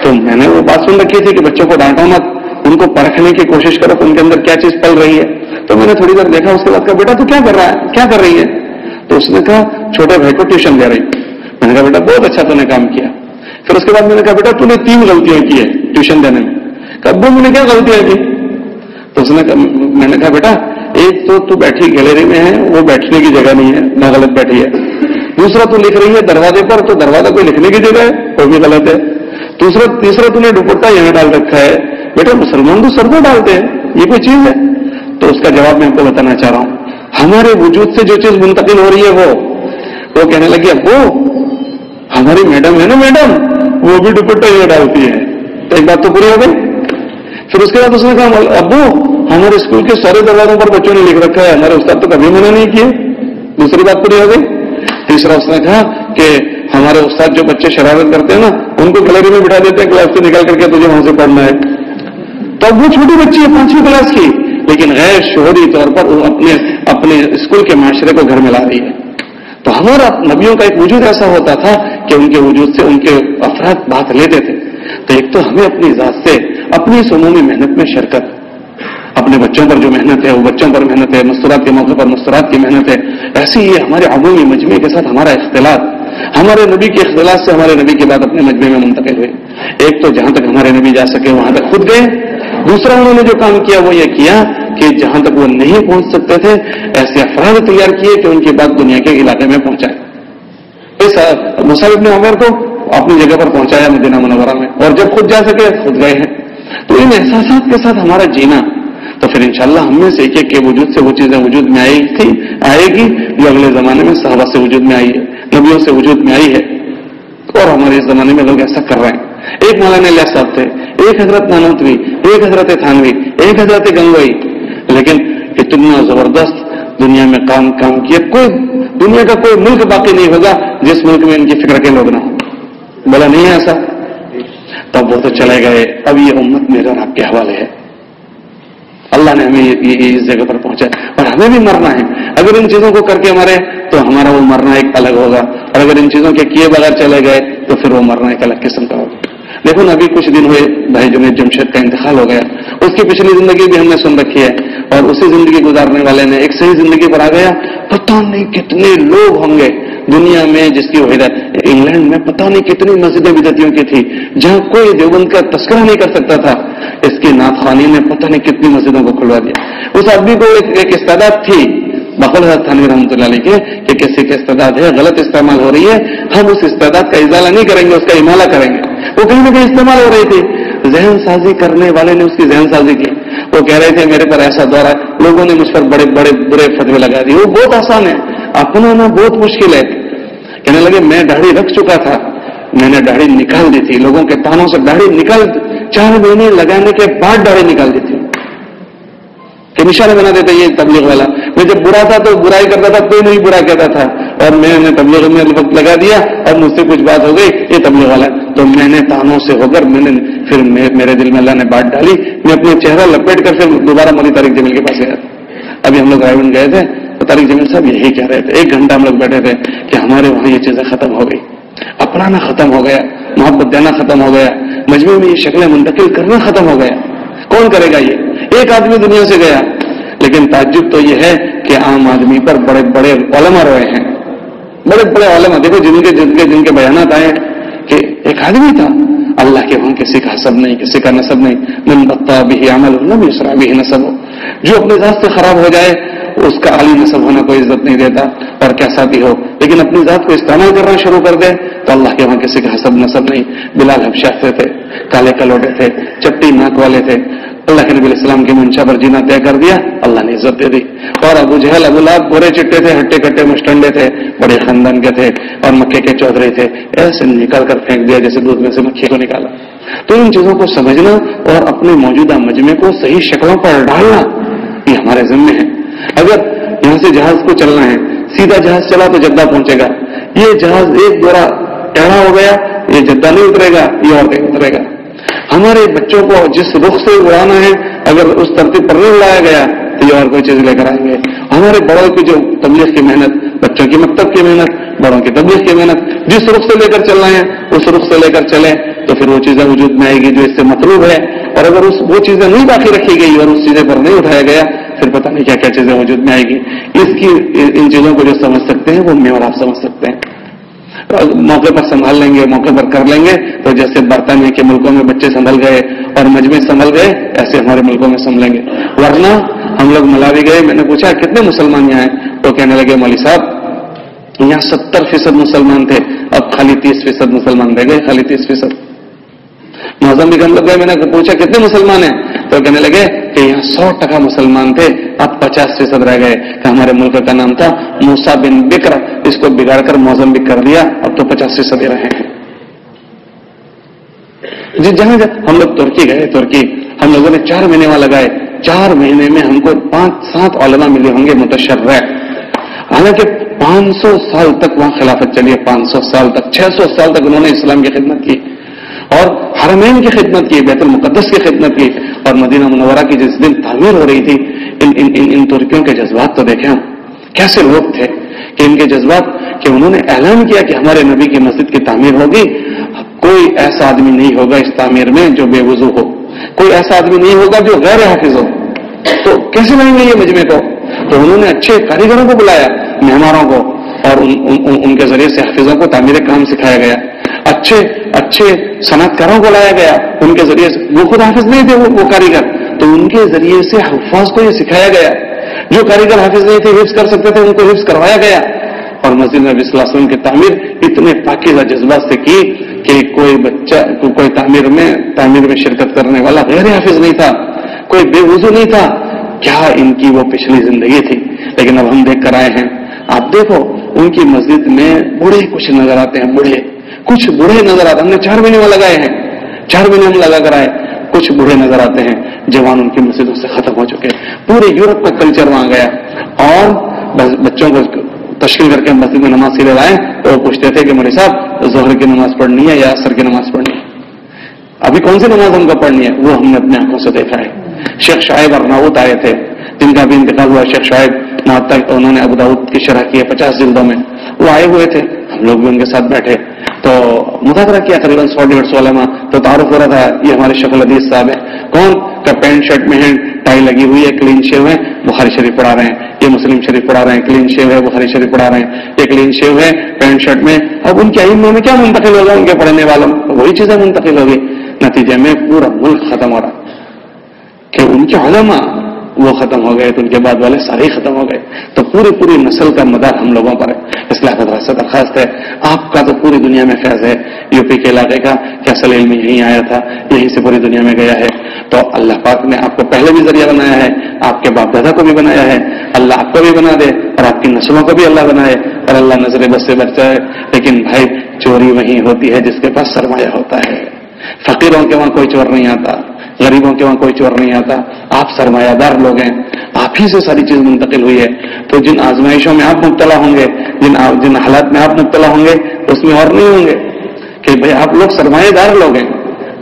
تو میں نے وہ بات سن رکھی تھی کہ بچوں کو ڈانٹو مت, ان کو پرکھنے کی کوشش کرو کہ ان کے اندر کیا چیز پل رہی ہے. تو میں نے تھوڑی دیر دیکھا, اس کے بعد کہا بیٹا تو کیا کر رہا ہے, کیا کر رہی ہے؟ تو اس نے کہا چھوٹے بھائی کو ٹیوشن دے رہی. میں نے کہا بیٹا بہت اچھا تو نے کام کیا. پھر اس کے بعد میں نے کہا بیٹا تو نے 3 غلطیاں کی ہے ٹیوشن دینے میں. کہا ابو میں نے کیا غلطیاں کی؟ تو اس نے کہا, میں نے کہا بیٹا ایک تو بیٹھی گیلری میں ہے, وہ بیٹھنے کی جگہ نہیں ہے, نہ غلط بیٹھی ہے. دوسرا تو لکھ رہی ہے دروازے پر, تو دروازہ کوئی لکھنے کی جگہ ہے, وہ بھی غلط ہے. تیسرا تو نے دوپٹہ یہاں ڈال رکھا ہے. بیٹا مسلمان تو سر کو ڈالتے ہیں, یہ کوئی چیز ہے؟ تو اس کا جواب میں آپ کو بتانا چاہ رہا ہوں. ہمارے وجود سے جو چیز منتقل ہو رہی ہے وہ کہنے لگی ابو ہماری میڈم ہے نا میڈم, وہ بھی دوپٹہ یہ ڈالتی ہے. تو ایک بات تو پوری ہو گئی. پھر اس کے بعد اس نے کہا ابو ہمارے اسکول کے سارے دروازوں پر بچوں نے لکھ رکھا ہے, ہمارے استاد تو کبھی منع نہیں کیے. دوسری بات پوری ہو گئی. تیسرا اس نے کہا کہ ہمارے استاد جو بچے شرارت کرتے ہیں نا ان کو گیلری میں بٹھا دیتے ہیں, کلاس سے نکال کر کے تجھے وہاں سے پڑھنا ہے. تو وہ چھوٹی بچی ہے 5ویں کلاس کی, لیکن غیر شعوری طور پر وہ اپنے اسکول کے معاشرے کو گھر میں لا رہی ہے. تو ہمارا نبیوں کا ایک وجود ایسا ہوتا تھا کہ ان کے وجود سے ان کے افراد بات لیتے تھے. تو ایک تو ہمیں اپنی ذات سے اپنی اس عمومی محنت میں شرکت, اپنے بچوں پر جو محنت ہے وہ بچوں پر محنت ہے, مستورات کے موقع پر مستورات کی محنت ہے. ایسی یہ ہمارے عمومی مجمع کے ساتھ ہمارا اختلاط, ہمارے نبی کے اختلاط سے ہمارے نبی کی بات اپنے مجمع میں منتقل ہوئی. ایک تو جہاں تک ہمارے نبی جا سکے وہاں تک خود گئے. دوسرا انہوں نے جو کام کیا وہ یہ کیا کہ جہاں تک وہ نہیں پہنچ سکتے تھے ایسے افراد تیار کیے کہ ان کی بات دنیا کے علاقے میں پہنچائے. مصعب بن عمر کو اپنی جگہ پر پہنچایا مدینہ منورہ میں, اور جب خود جا سکے خود گئے ہیں. تو ان احساسات کے ساتھ ہمارا جینا, تو پھر انشاءاللہ ہم میں سے ایک ایک کے وجود سے وہ چیزیں وجود میں آئے گی جو اگلے زمانے میں صحابہ سے وجود میں آئی ہے, نبیوں سے وجود میں آئی ہے, اور ہمارے اس زمانے میں لوگ ایسا کر رہے ہیں. ایک مولانا الیاس صاحب تھے, ایک حضرت نانوتوی, ایک حضرت تھانوی, ایک حضرت گنگوئی, لیکن اتنا زبردست دنیا میں کام کیا. دنیا کا کوئی ملک باقی نہیں ہوگا جس ملک میں ان کی فکر کے لوگ نہ ہوں. بولا نہیں ہے ایسا, تب وہ تو چلے گئے. اب یہ امت میرے اور آپ کے حوالے ہے. اللہ نے ہمیں اس جگہ پر پہنچا, اور ہمیں بھی مرنا ہے. اگر ان چیزوں کو کر کے مرے تو ہمارا وہ مرنا ایک الگ ہوگا, اور اگر ان چیزوں کے کیے بغیر چلے گئے تو پھر وہ مرنا ایک الگ قسم کا ہوگا. دیکھو ابھی کچھ دن ہوئے بھائی جنید جمشید کا انتقال ہو گیا. اس کی پچھلی زندگی بھی ہم نے سن رکھی ہے, اور اسی زندگی گزارنے والے نے ایک صحیح زندگی پر آ گیا. پتہ نہیں کتنے لوگ ہوں گے دنیا میں جس کی وجہ, انگلینڈ میں پتہ نہیں کتنی مسجدیں بدعتیوں کی تھی جہاں کوئی دیوبند کا تذکرہ نہیں کر سکتا تھا. اس کی نعت خوانی نے پتہ نہیں کتنی مسجدوں کو کھلوا دیا. اس آدمی کو ایک استعداد تھی, بقول حضرت تھانوی رحمۃ اللہ علیہ کے, کہ کسی کی استعداد ہے غلط استعمال ہو رہی ہے, ہم اس استعداد کا ازالہ نہیں کریں گے, اس کا امالہ کریں گے. وہ کہیں نہ کہیں استعمال ہو رہی تھی. ذہن سازی کرنے والے نے اس کی ذہن سازی کی. وہ کہہ رہے تھے میرے پر ایسا دور ہے, لوگوں نے مجھ پر بڑے بڑے برے فتوے لگا دیے. وہ بہت آسان ہے, اپنانا بہت مشکل ہے. کہنے لگے میں داڑھی رکھ چکا تھا, میں نے داڑھی نکال دی تھی, لوگوں کے تانوں سے داڑھی نکال 4 مہینے لگانے کے بعد داڑھی نکال دی تھی کہ نشانہ بنا دیتے یہ تبلیغ والا. میں جب برا تھا تو برائی کرتا تھا, کوئی نہیں برا کہتا تھا, اور میں نے تبلیغ میں وقت لگا دیا اور مجھ سے کچھ بات ہو گئی یہ تبلیغ والا. تو میں نے تانوں سے ہو کر پھر میرے دل میں اللہ نے بات ڈالی, میں اپنا چہرہ لپیٹ کر پھر دوبارہ مولی طارق جمیل کے پاس گیا. ابھی ہم لوگ رائے گئے تھے تو طارق جمیل صاحب یہی کہہ رہے تھے, 1 گھنٹہ ہم لوگ بیٹھے تھے کہ ہمارے وہاں یہ چیزیں ختم ہو گئی, اپنانا ختم ہو گیا, محبت دینا ختم ہو گیا, مجموعے میں یہ شکلیں منتقل کرنا ختم ہو گیا. کون کرے گا یہ؟ ایک آدمی دنیا سے گیا. لیکن تعجب تو یہ ہے کہ عام آدمی پر بڑے بڑے علماء روئے ہیں, بڑے بڑے علماء. دیکھو جن کے بیانات آئے کہ ایک آدمی تھا, اللہ کے وہاں کسی کا حسب نہیں, کسی کا نسب نہیں. من بطا به عمل لم يسرع به نسب, جو اپنے ذات سے خراب ہو جائے اس کا عالی نسب ہونا کوئی عزت نہیں دیتا, اور کیسا بھی ہو, لیکن اپنی ذات کو استعمال کرنا شروع کر دے تو اللہ کے وہاں کسی کا حسب نسب نہیں. بلال حبشی تھے, کالے کلوٹے تھے, چپٹی ناک والے تھے, اللہ کے نبی علیہ السلام کی منشا پر جینا طے کر دیا, اللہ نے عزت دے دی. اور ابو جہل ابو لہب گورے چٹے تھے, ہٹے کٹے مشٹنڈے تھے, بڑے خاندان کے تھے, اور مکے کے چودھری تھے, ایسے نکال کر پھینک دیا جیسے دودھ میں سے مکھی کو نکالا. تو ان چیزوں کو سمجھنا اور اپنے موجودہ مجمع کو صحیح شکلوں پر ڈالنا یہ ہمارے ذمے ہے. اگر یہاں سے جہاز کو چلنا ہے, سیدھا جہاز چلا تو جدہ پہنچے گا. یہ جہاز ایک دورہ ٹیڑھا ہو گیا, یہ جدہ نہیں اترے گا, یہ اور کہیں اترے گا. ہمارے بچوں کو جس رخ سے اڑانا ہے اگر اس ترتیب پر نہیں اڑایا گیا تو یہ اور کوئی چیز لے کر آئیں گے. ہمارے بڑوں کی جو تبلیغ کی محنت, بچوں کی مکتب کی محنت, بڑوں کی تبلیغ کی محنت, جس رخ سے لے کر چلنا ہے اس رخ سے لے کر چلیں تو پھر وہ چیزیں وجود میں آئے گی جو اس سے مطلوب ہے. اور اگر وہ چیزیں نہیں باقی رکھی گئی اور اس چیزیں پر نہیں اٹھایا گیا پھر پتہ نہیں کیا کیا چیزیں وجود میں آئے گی. ان چیزوں کو جو سمجھ سکتے ہیں وہ میں اور آپ سمجھ سکتے ہیں. موقع پر سنبھال لیں گے, موقع پر کر لیں گے. تو جیسے برطانیہ کے ملکوں میں بچے سنبھل گئے اور مجمع سنبھل گئے, ایسے ہمارے ملکوں میں سنبھلیں گے. ورنہ ہم لوگ ملاوی گئے, میں نے پوچھا کتنے مسلمان یہاں ہیں, تو کہنے لگے مولوی صاحب یہاں 70% مسلمان تھے, اب خالی 30% مسلمان رہ گئے, خالی 30%. موزمبیق ہم لوگ گئے, میں نے پوچھا کتنے مسلمان ہیں, تو کہنے لگے کہ یہاں 100% مسلمان تھے, اب 50% رہ گئے. کہ ہمارے ملک کا نام تھا موسیٰ بن بکر, اس کو بگاڑ کر موزمبیق کر دیا, اب تو 50% ہی رہے ہیں. جہاں ہم لوگ ترکی گئے, ترکی ہم لوگوں نے 4 مہینے وہاں لگائے. 4 مہینے میں ہم کو 5-7 علماء ملے ہوں گے متشرع. حالانکہ 500 سال تک وہاں خلافت چلی ہے, 500 سال تک, 600 سال تک انہوں نے اسلام کی خدمت کی اور حرمین کی خدمت کی, بیت المقدس کی خدمت کی. اور مدینہ منورہ کی جس دن تعمیر ہو رہی تھی, ان ترکیوں کے جذبات تو دیکھیں ہم, کیسے لوگ تھے کہ ان کے جذبات, کہ انہوں نے اعلان کیا کہ ہمارے نبی کی مسجد کی تعمیر ہوگی, کوئی ایسا آدمی نہیں ہوگا اس تعمیر میں جو بے وضو ہو, کوئی ایسا آدمی نہیں ہوگا جو غیر حافظ ہو. تو کیسے لائیں گے یہ مجمع کو؟ تو انہوں نے اچھے کاریگروں کو بلایا, معماروں کو, اور ان کے ذریعے سے حافظوں کو تعمیر کام سکھایا گیا. اچھے صنعت کاروں کو لایا گیا, ان کے ذریعے سے, وہ خود حافظ نہیں تھے, وہ کاریگر, تو ان کے ذریعے سے حفاظ کو یہ سکھایا گیا. جو کاریگر حافظ نہیں تھے, حفظ کر سکتے تھے, ان کو حفظ کروایا گیا. اور مسجد نبی صلی اللہ علیہ وسلم کی تعمیر اتنے پاکیزہ جذبات سے کی کہ کوئی بچہ, کوئی تعمیر میں شرکت کرنے والا غیر حافظ نہیں تھا, کوئی بے وضو نہیں تھا. کیا ان کی وہ پچھلی زندگی تھی. لیکن اب ہم دیکھ کر آئے ہیں. آپ دیکھو ان کی مسجد میں بوڑھے کچھ نظر آتے ہیں, کچھ بوڑھے نظر آتے ہیں. ہم نے 4 مہینے وہاں لگائے ہیں, 4 مہینے ہم لگا کر آئے. کچھ بوڑھے نظر آتے ہیں, جوان ان کی مسجدوں سے ختم ہو چکے. پورے یورپ کا کلچر وہاں گیا. اور بچوں کو تشکیل کر کے مسجد میں نماز کے لیے لائیں تو وہ پوچھتے تھے کہ مولوی صاحب ظہر کی نماز پڑھنی ہے یا عصر کی نماز پڑھنی ہے, ابھی کون سی نماز ہم کو پڑھنی ہے. وہ ہم نے اپنی آنکھوں سے دیکھا ہے. شیخ شعیب ارناؤت آئے تھے, جن کا بھی انتقال ہوا. شیخ شعیب انہوں نے ابو داؤد کی شرح کی ہے 50 جلدوں میں. وہ آئے ہوئے تھے, ہم لوگ بھی ان کے ساتھ بیٹھے تو مذاکرہ کیا. قریباً 100-150 علماء تو تعارف ہو رہا تھا. یہ ہمارے شیخ الحدیث صاحب ہیں. کون کا پینٹ شرٹ میں ہے, ٹائی لگی ہوئی ہے, کلین شیو ہے, بخاری شریف پڑھا رہے ہیں. یہ مسلم شریف پڑھا رہے ہیں, کلین شیو ہے, بخاری شریف پڑھا رہے ہیں. یہ کلین شیو ہے پینٹ شرٹ میں. اب ان کے ائمہ میں کیا منتقل ہوگا, ان کے پڑھنے والوں وہی چیزیں منتقل ہوگی. نتیجے میں پورا ملک ختم ہو رہا کہ ان کے علماء وہ ختم ہو گئے تو ان کے بعد والے سارے ہی ختم ہو گئے. تو پوری نسل کا مدار ہم لوگوں پر ہے. اس لیے حضرت سے درخواست ہے, آپ کا تو پوری دنیا میں فیض ہے. یو پی کے علاقے کا کیا اصل علم یہیں آیا تھا, یہیں سے پوری دنیا میں گیا ہے. تو اللہ پاک نے آپ کو پہلے بھی ذریعہ بنایا ہے, آپ کے باپ دادا کو بھی بنایا ہے. اللہ آپ کو بھی بنا دے اور آپ کی نسلوں کو بھی اللہ بنائے اور اللہ نظر بس سے بچائے. لیکن بھائی چوری وہیں ہوتی ہے جس کے پاس سرمایہ ہوتا ہے. فقیروں کے وہاں کوئی چور نہیں آتا, غریبوں کے وہاں کوئی چور نہیں آتا. آپ سرمایہ دار لوگ ہیں, آپ ہی سے ساری چیز منتقل ہوئی ہے. تو جن آزمائشوں میں آپ مبتلا ہوں گے, جن حالات میں آپ مبتلا ہوں گے, اس میں اور نہیں ہوں گے کہ بھئی آپ لوگ سرمایہ دار لوگ ہیں.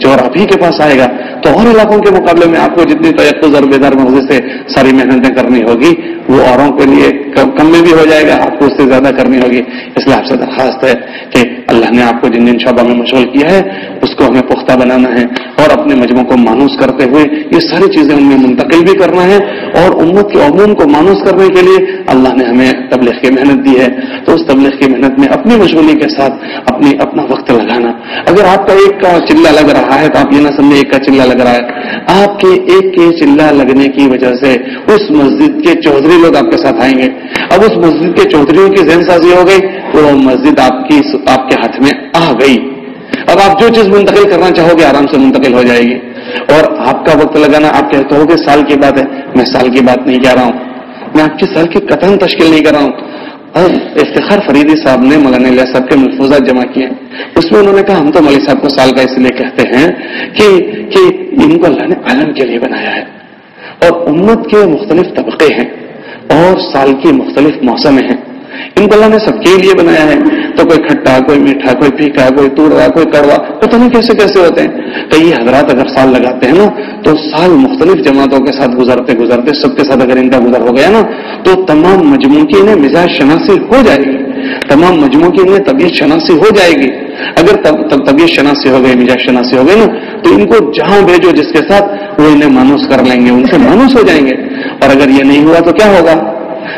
چور آپ ہی کے پاس آئے گا تو اور علاقوں کے مقابلے میں آپ کو جتنی تیقظ اور بیدار مغز سے ساری محنتیں کرنی ہوگی وہ اوروں کے لیے کم میں بھی ہو جائے گا, آپ کو اس سے زیادہ کرنی ہوگی. اس لیے آپ سے درخواست ہے کہ اللہ نے آپ کو جن جن شعبہ میں مشغول کیا ہے اس کو ہمیں پختہ بنانا ہے اور اپنے مجموع کو مانوس کرتے ہوئے یہ ساری چیزیں ان میں منتقل بھی کرنا ہے. اور امت کے عموم کو مانوس کرنے کے لیے اللہ نے ہمیں تبلیغ کی محنت دی ہے. تو اس تبلیغ کی محنت میں اپنی مشغولی کے ساتھ اپنا وقت لگانا. اگر آپ کا ایک کا چلہ لگ رہا ہے تو آپ یہ نہ سمجھے ایک کا چلہ لگ رہا ہے. آپ کے ایک کے چلہ لگنے کی وجہ سے اس مسجد کے چودھری لوگ آپ کے ساتھ آئیں گے. اب اس مسجد کے چودھریوں کی ذہن سازی ہو گئی تو وہ مسجد آپ کے ہاتھ میں آ گئی. اب آپ جو چیز منتقل کرنا چاہو گے آرام سے منتقل ہو جائے گی. اور آپ کا وقت لگانا, آپ کہتے ہو کہ سال کی بات ہے, میں سال کی بات نہیں کہہ رہا ہوں, میں آپ کی سال کی قطعاً تشکیل نہیں کر رہا ہوں. اور افتخار فریدی صاحب نے مولانا الیاس صاحب کے ملفوظات جمع کیے ہیں. اس میں انہوں نے کہا ہم تو مولوی صاحب کو سال کا اس لیے کہتے ہیں کہ ان کو اللہ نے عالم کے لیے بنایا ہے اور امت کے مختلف طبقے ہیں اور سال کی مختلف موسم ہیں. ان کو اللہ نے سب کے لیے بنایا ہے. تو کوئی کھٹا, کوئی میٹھا, کوئی پھیکا, کوئی توڑا, کوئی کڑوا, پتہ نہیں کیسے کیسے ہوتے ہیں. تو یہ حضرات اگر سال لگاتے ہیں نا تو سال مختلف جماعتوں کے ساتھ گزرتے سب کے ساتھ اگر ان کا گزر ہو گیا نا تو تمام مجموعوں کی انہیں مزاج شناسی ہو جائے گی, تمام مجموعوں کی انہیں طبیعت شناسی ہو جائے گی. اگر طبیعت شناسی ہو گئی, مزاج شناسی ہو گئی نا تو ان کو جہاں بھیجو جس کے ساتھ وہ انہیں مانوس کر لیں گے, ان سے مانوس ہو جائیں گے. اور اگر یہ نہیں ہوا تو کیا ہوگا,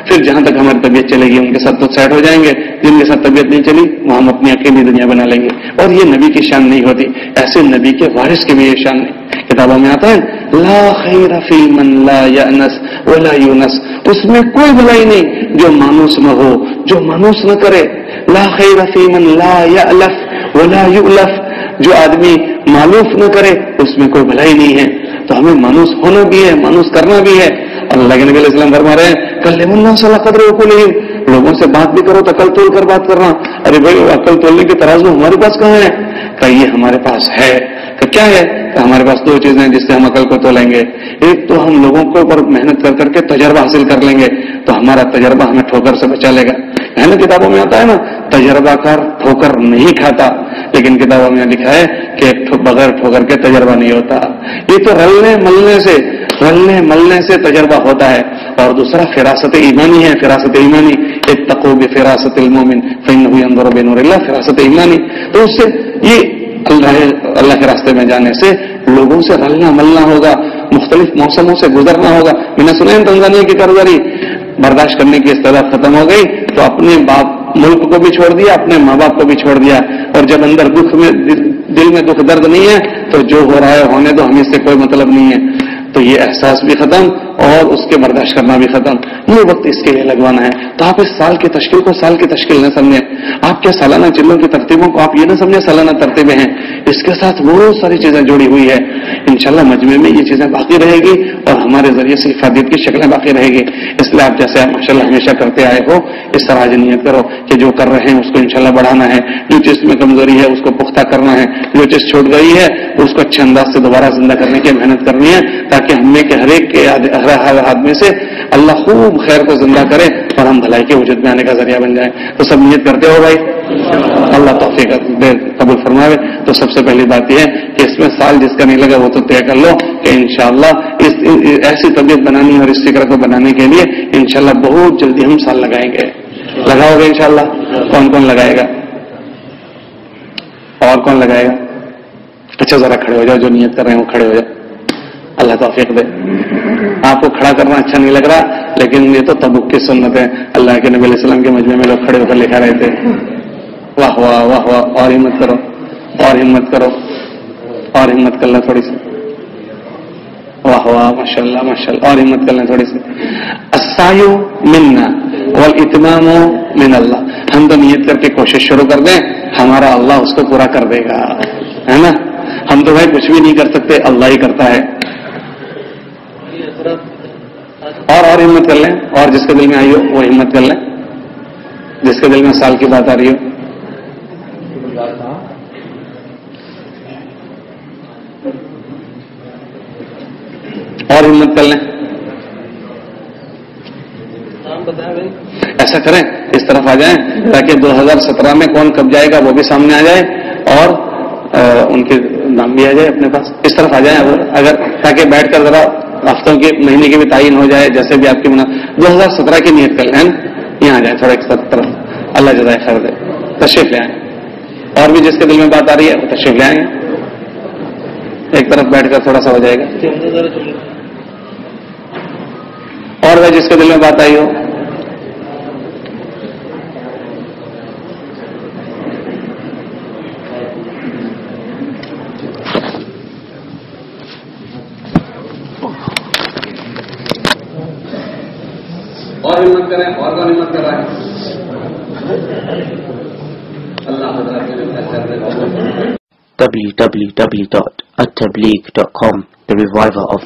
پھر جہاں تک ہماری طبیعت چلے گی ان کے ساتھ تو سیٹ ہو جائیں گے, جن کے ساتھ طبیعت نہیں چلی وہ ہم اپنی اکیلی دنیا بنا لیں گے. اور یہ نبی کی شان نہیں ہوتی, ایسے نبی کے وارث کی بھی یہ شان نہیں. کتابوں میں آتا ہے لا خیر فی من لا یأنس ولا یونس, اس میں کوئی بھلائی نہیں جو مانوس نہ ہو, جو مانوس نہ کرے. لا خیر فی من لا یألف ولا یؤلف, جو آدمی مالوف نہ کرے اس میں کوئی بھلائی نہیں ہے. تو ہمیں مانوس ہونا بھی ہے, مانوس کرنا بھی ہے. اللہ کے نبی علیہ السلام فرما رہے ہیں کلموا الناس علی قدر عقولہم, لوگوں سے بات بھی کرو تو عقل تول کر بات کرنا. ارے بھائی عقل تولنے کے ترازو ہمارے پاس کہاں ہے؟ کہ یہ ہمارے پاس ہے. کہ کیا ہے؟ کہ ہمارے پاس 2 چیزیں ہیں جس سے ہم عقل کو تولیں گے. ایک تو ہم لوگوں کے اوپر محنت کر کے تجربہ حاصل کر لیں گے تو ہمارا تجربہ ہمیں ٹھوکر سے بچا لے گا. ہے نا, کتابوں میں آتا ہے نا تجربہ کار ٹھوکر نہیں کھاتا, لیکن کتابوں میں لکھا ہے کہ بغیر ٹھوکر کے تجربہ نہیں ہوتا. یہ تو رلنے ملنے سے تجربہ ہوتا ہے. اور دوسرا فراست ایمانی ہے, فراست ایمانی, اتقوا بفراست المؤمن فانه ينظر بنور الله, فراست ایمانی. تو اس سے یہ اللہ کے راستے میں جانے سے لوگوں سے رلنا ملنا ہوگا, مختلف موسموں سے گزرنا ہوگا. میں نے سنا ہے تنزانیہ کی کارگزاری برداشت کرنے کی استعداد ختم ہو گئی تو اپنے ملک کو بھی چھوڑ دیا, اپنے ماں باپ کو بھی چھوڑ دیا. اور جب اندر دل میں دکھ درد نہیں ہے تو جو ہو رہا ہے ہونے دو, ہمیں سے کوئی مطلب نہیں ہے. تو یہ احساس بھی ختم اور اس کے برداشت کرنا بھی ختم. یہ وقت اس کے لیے لگوانا ہے. تو آپ اس سال کی تشکیل کو سال کی تشکیل نہ سمجھیں. آپ کے سالانہ چلوں کی ترتیبوں کو آپ یہ نہ سمجھیں سالانہ ترتیبیں ہیں. اس کے ساتھ بہت ساری چیزیں جڑی ہوئی ہے. انشاءاللہ مجمع میں یہ چیزیں باقی رہے گی اور ہمارے ذریعے سے افادیت کی شکلیں باقی رہے گی. اس لیے آپ جیسے آپ ماشاءاللہ ہمیشہ کرتے آئے ہو اس طرح آج نیت کرو کہ جو کر رہے ہیں اس کو انشاءاللہ بڑھانا ہے. جو چیز میں کمزوری ہے اس کو پختہ کرنا ہے. جو چیز چھوٹ گئی ہے اس کو اچھے انداز سے دوبارہ زندہ کرنے کی محنت کرنی ہے تاکہ ہم میں کے ہر ایک کے ہر آدمی سے اللہ خوب خیر کو زندہ کرے اور ہم بھلائی کے وجود میں آنے کا ذریعہ بن جائیں. تو سب نیت کرتے ہو بھائی؟ اللہ توفیق قبول فرماوے. تو سب سے پہلی بات یہ ہے کہ اس میں سال جس کا نہیں لگا وہ تو طے کر لو کہ انشاءاللہ اس ایسی طبیعت بنانی اور اس فکر کو بنانے کے لیے انشاءاللہ بہت جلدی ہم سال لگائیں گے. لگاؤ گے انشاءاللہ؟ کون کون لگائے گا اور کون لگائے گا؟ اچھا ذرا کھڑے ہو جاؤ. جو نیت کر رہے ہیں وہ کھڑے ہو جاؤ. اللہ توفیق دے. آپ کو کھڑا کرنا اچھا نہیں لگ رہا لیکن یہ تو تبوک کی سنت ہے. اللہ کے نبی علیہ السلام کے مجمع میں لوگ کھڑے ہو کر لکھا رہے تھے. واہ واہ واہ واہ. اور ہمت کرو اور ہمت کرو اور ہمت کر لیں تھوڑی سی. واہ واہ ماشاء اللہ ماشاء اللہ. اور ہمت کر لیں تھوڑی سی. السعی منا والاتمام من اللہ. ہم تو نیت کر کے کوشش شروع کر دیں ہمارا اللہ اس کو پورا کر دے گا ہے نا. ہم تو بھائی کچھ بھی نہیں کر سکتے اللہ ہی کرتا ہے. اور ہمت کر لیں. اور جس کے دل میں آئی ہو وہ ہمت کر لیں. جس کے دل میں سال کی بات آ رہی ہو اور ہمت کر لیں. ایسا کریں اس طرف آ جائیں تاکہ 2017 میں کون کب جائے گا وہ بھی سامنے آ جائے اور ان کے نام بھی آ جائے اپنے پاس. اس طرف آ جائیں اگر تاکہ بیٹھ کر ذرا ہفتوں کے مہینے کی بھی تعین ہو جائے جیسے بھی آپ کی 2017 کی نیت کر لیں. یہاں آ جائیں تھوڑا ایک طرف. اللہ جزائے خیر دے. تشریف لے آئیں. اور بھی جس کے دل میں بات آ رہی ہے وہ تشریف لے آئیں. ایک طرف بیٹھ کر تھوڑا سا ہو جائے گا. اور وہ جس کے دل میں بات آئی ہو اور ہمت کریں. اور کون ہمت کر رہا ہے؟ اللہ www.attableek.com, the reviver of